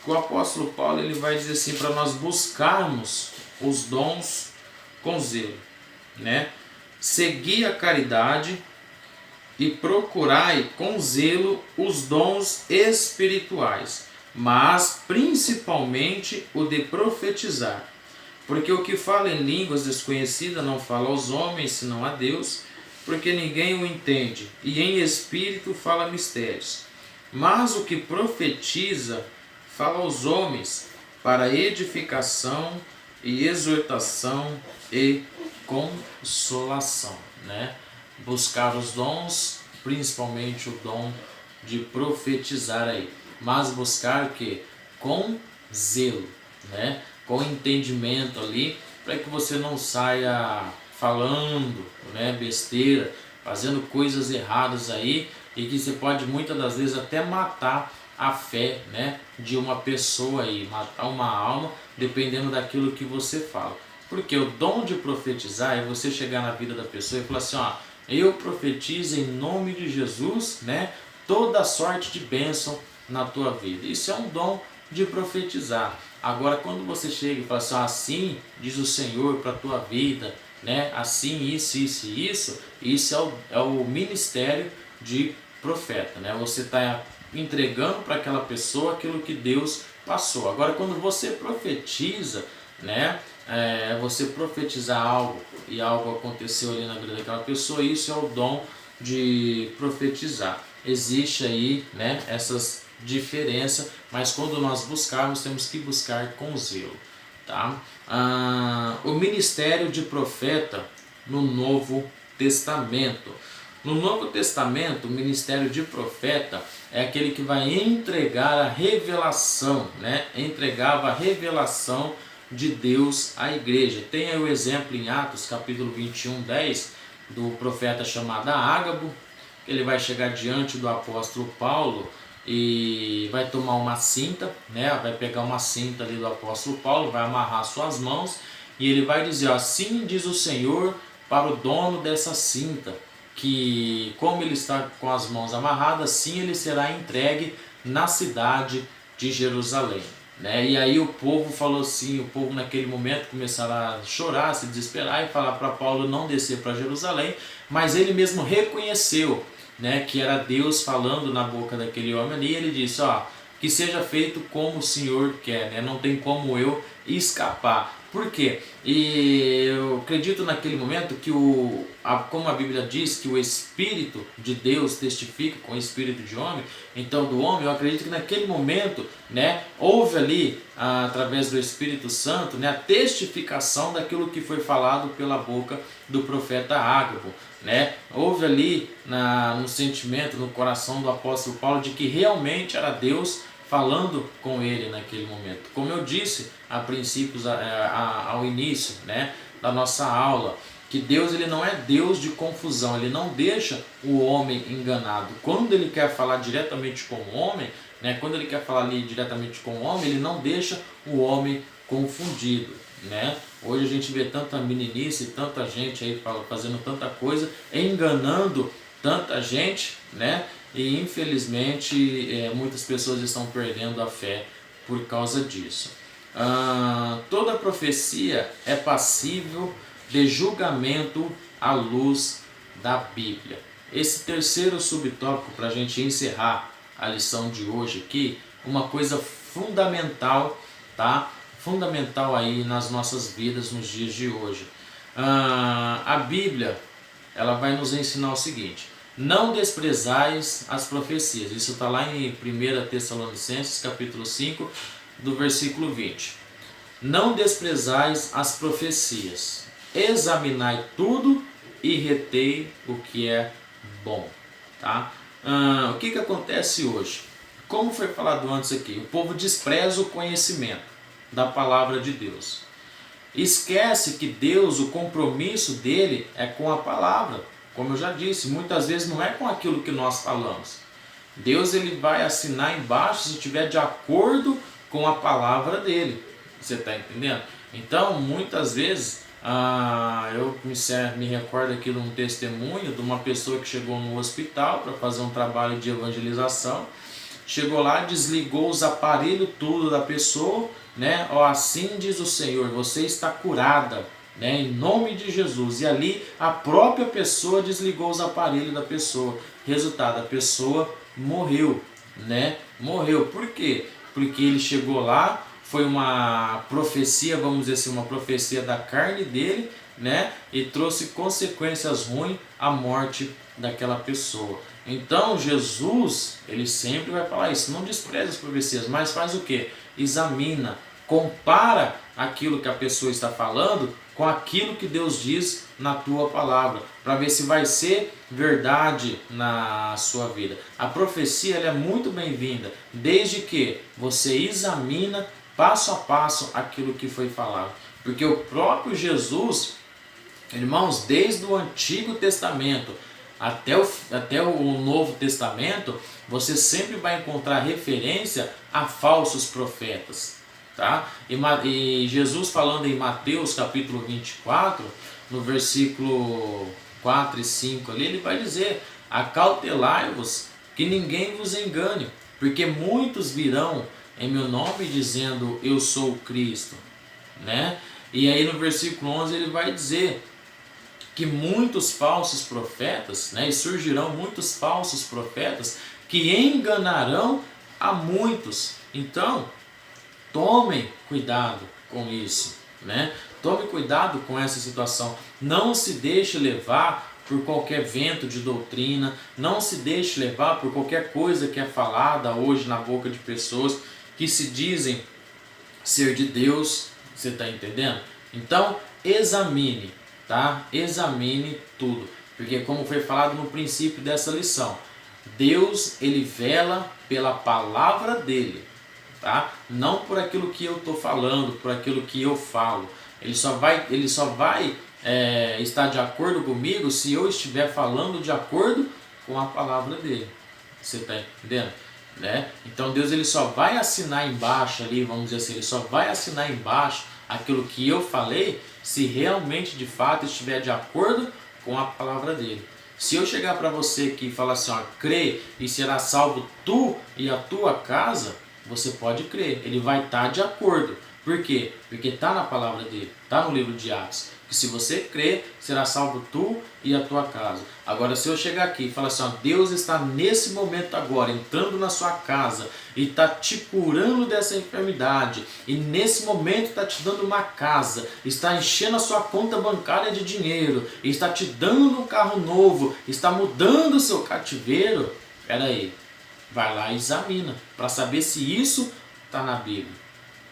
A: que o apóstolo Paulo ele vai dizer assim, para nós buscarmos os dons com zelo, né? Segui a caridade e procurai com zelo os dons espirituais, mas principalmente o de profetizar. Porque o que fala em línguas desconhecidas não fala aos homens, senão a Deus, porque ninguém o entende, e em espírito fala mistérios. Mas o que profetiza fala aos homens, para edificação e exortação e consolação, né? Buscar os dons, principalmente o dom de profetizar aí, mas buscar o que? Com zelo, né? Com entendimento ali, para que você não saia falando, né, besteira, fazendo coisas erradas aí, e que você pode muitas das vezes até matar a fé, né, de uma pessoa aí, matar uma alma, dependendo daquilo que você fala. Porque o dom de profetizar é você chegar na vida da pessoa e falar assim, ó, eu profetizo em nome de Jesus, né, toda sorte de bênção na tua vida. Isso é um dom de profetizar. Agora, quando você chega e fala assim, assim diz o Senhor para a tua vida, né, assim, isso é o ministério de profeta, né? Você está entregando para aquela pessoa aquilo que Deus passou. Agora, quando você profetiza, né, você profetizar algo e algo aconteceu ali na vida daquela pessoa, isso é o dom de profetizar. Existe aí, né, essas diferenças, mas quando nós buscarmos, temos que buscar com zelo, tá? O ministério de profeta no Novo Testamento. No Novo Testamento, o ministério de profeta é aquele que vai entregar a revelação, né? Entregava a revelação de Deus à igreja. Tem aí o exemplo em Atos, capítulo 21, 10, do profeta chamado Ágabo. Ele vai chegar diante do apóstolo Paulo e vai tomar uma cinta, né? Vai pegar uma cinta ali do apóstolo Paulo, vai amarrar suas mãos e ele vai dizer, assim diz o Senhor para o dono dessa cinta, que como ele está com as mãos amarradas, assim ele será entregue na cidade de Jerusalém. Né? E aí o povo falou assim, o povo naquele momento começaram a chorar, se desesperar e falar para Paulo não descer para Jerusalém, mas ele mesmo reconheceu, né, que era Deus falando na boca daquele homem ali, e ele disse, ó, que seja feito como o Senhor quer, né? Não tem como eu escapar. Por quê? E eu acredito naquele momento que, como a Bíblia diz, que o Espírito de Deus testifica com o Espírito de homem, então do homem, eu acredito que naquele momento, né, houve ali, através do Espírito Santo, né, a testificação daquilo que foi falado pela boca do profeta Ágabo. Né? Houve ali no sentimento, no coração do apóstolo Paulo, de que realmente era Deus falando com ele naquele momento. Como eu disse a princípios, ao início, né, da nossa aula, que Deus, ele não é Deus de confusão, ele não deixa o homem enganado. Quando ele quer falar diretamente com o homem, né, quando ele quer falar ali diretamente com o homem, ele não deixa o homem confundido. Né? Hoje a gente vê tanta meninice, tanta gente aí fazendo tanta coisa, enganando tanta gente, né? E infelizmente muitas pessoas estão perdendo a fé por causa disso. Toda profecia é passível de julgamento à luz da Bíblia. Esse terceiro subtópico, para a gente encerrar a lição de hoje aqui, uma coisa fundamental, tá? Fundamental aí nas nossas vidas nos dias de hoje. A Bíblia, ela vai nos ensinar o seguinte: não desprezais as profecias. Isso está lá em 1 Tessalonicenses capítulo 5, do versículo 20. Não desprezais as profecias, examinai tudo e retei o que é bom. Tá? O que acontece hoje? Como foi falado antes aqui, o povo despreza o conhecimento da palavra de Deus. Esquece que Deus, o compromisso dele é com a palavra. Como eu já disse, muitas vezes não é com aquilo que nós falamos. Deus, ele vai assinar embaixo se estiver de acordo com a palavra dele. Você está entendendo? Então, muitas vezes, eu me recordo aqui de um testemunho de uma pessoa que chegou no hospital para fazer um trabalho de evangelização. Chegou lá, desligou os aparelhos tudo da pessoa, né? Ó, assim diz o Senhor, você está curada, né? Em nome de Jesus. E ali a própria pessoa desligou os aparelhos da pessoa. Resultado, a pessoa morreu, né? Morreu. Por quê? Porque ele chegou lá, foi uma profecia, vamos dizer assim, uma profecia da carne dele, né? E trouxe consequências ruins à morte daquela pessoa. Então Jesus, ele sempre vai falar isso, não despreza as profecias, mas faz o quê? Examina, compara aquilo que a pessoa está falando com aquilo que Deus diz na tua palavra, para ver se vai ser verdade na sua vida. A profecia, ela é muito bem-vinda, desde que você examina passo a passo aquilo que foi falado. Porque o próprio Jesus, irmãos, desde o Antigo Testamento até o Novo Testamento, você sempre vai encontrar referência a falsos profetas. Tá? E Jesus, falando em Mateus capítulo 24, no versículo 4 e 5, ali, ele vai dizer: acautelai-vos que ninguém vos engane, porque muitos virão em meu nome dizendo eu sou o Cristo, né? E aí no versículo 11 ele vai dizer que muitos falsos profetas, né, e surgirão muitos falsos profetas que enganarão a muitos. Então, tomem cuidado com isso, né? Tome cuidado com essa situação. Não se deixe levar por qualquer vento de doutrina, não se deixe levar por qualquer coisa que é falada hoje na boca de pessoas que se dizem ser de Deus. Você está entendendo? Então, examine. Tá? Examine tudo, porque como foi falado no princípio dessa lição, Deus, ele vela pela palavra dele, tá? Não por aquilo que eu estou falando, por aquilo que eu falo. Ele só vai estar de acordo comigo se eu estiver falando de acordo com a palavra dele. Você está entendendo? Né? Então Deus, ele só vai assinar embaixo ali, vamos dizer assim, ele só vai assinar embaixo aquilo que eu falei se realmente de fato estiver de acordo com a palavra dele. Se eu chegar para você aqui e falar assim, ó, crê e será salvo tu e a tua casa, você pode crer, ele vai estar de acordo. Por quê? Porque está na palavra dele, está no livro de Atos, que se você crer, será salvo tu e a tua casa. Agora, se eu chegar aqui e falar assim, ó, Deus está nesse momento agora, entrando na sua casa e está te curando dessa enfermidade, e nesse momento está te dando uma casa, está enchendo a sua conta bancária de dinheiro, está te dando um carro novo, está mudando o seu cativeiro, peraí, vai lá e examina, para saber se isso está na Bíblia.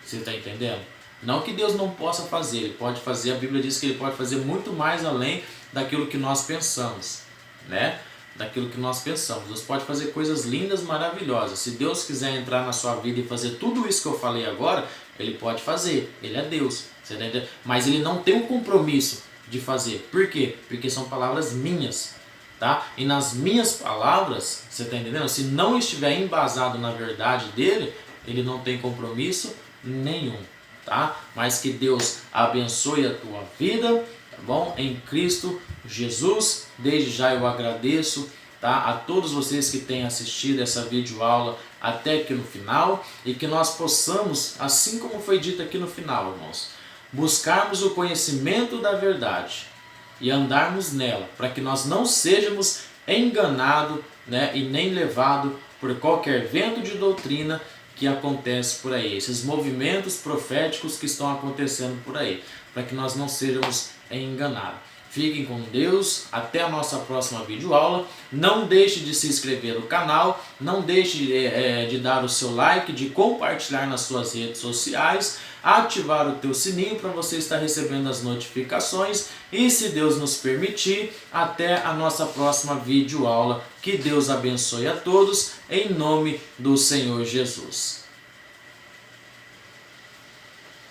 A: Você está entendendo? Não que Deus não possa fazer, Ele pode fazer, a Bíblia diz que Ele pode fazer muito mais além daquilo que nós pensamos, né? Daquilo que nós pensamos. Deus pode fazer coisas lindas, maravilhosas. Se Deus quiser entrar na sua vida e fazer tudo isso que eu falei agora, Ele pode fazer, Ele é Deus, você tá entendendo? Mas Ele não tem um compromisso de fazer. Por quê? Porque são palavras minhas, tá? E nas minhas palavras, você está entendendo? Se não estiver embasado na verdade dele, Ele não tem compromisso nenhum, tá? Mas que Deus abençoe a tua vida, tá bom? Em Cristo Jesus. Desde já eu agradeço, tá? A todos vocês que têm assistido essa videoaula até aqui no final, e que nós possamos, assim como foi dito aqui no final, irmãos, buscarmos o conhecimento da verdade e andarmos nela, para que nós não sejamos enganados, né? E nem levados por qualquer vento de doutrina que acontece por aí, esses movimentos proféticos que estão acontecendo por aí, para que nós não sejamos enganados. Fiquem com Deus, até a nossa próxima videoaula. Não deixe de se inscrever no canal, não deixe de dar o seu like, de compartilhar nas suas redes sociais, ativar o teu sininho para você estar recebendo as notificações, e se Deus nos permitir, até a nossa próxima videoaula. Que Deus abençoe a todos, em nome do Senhor Jesus.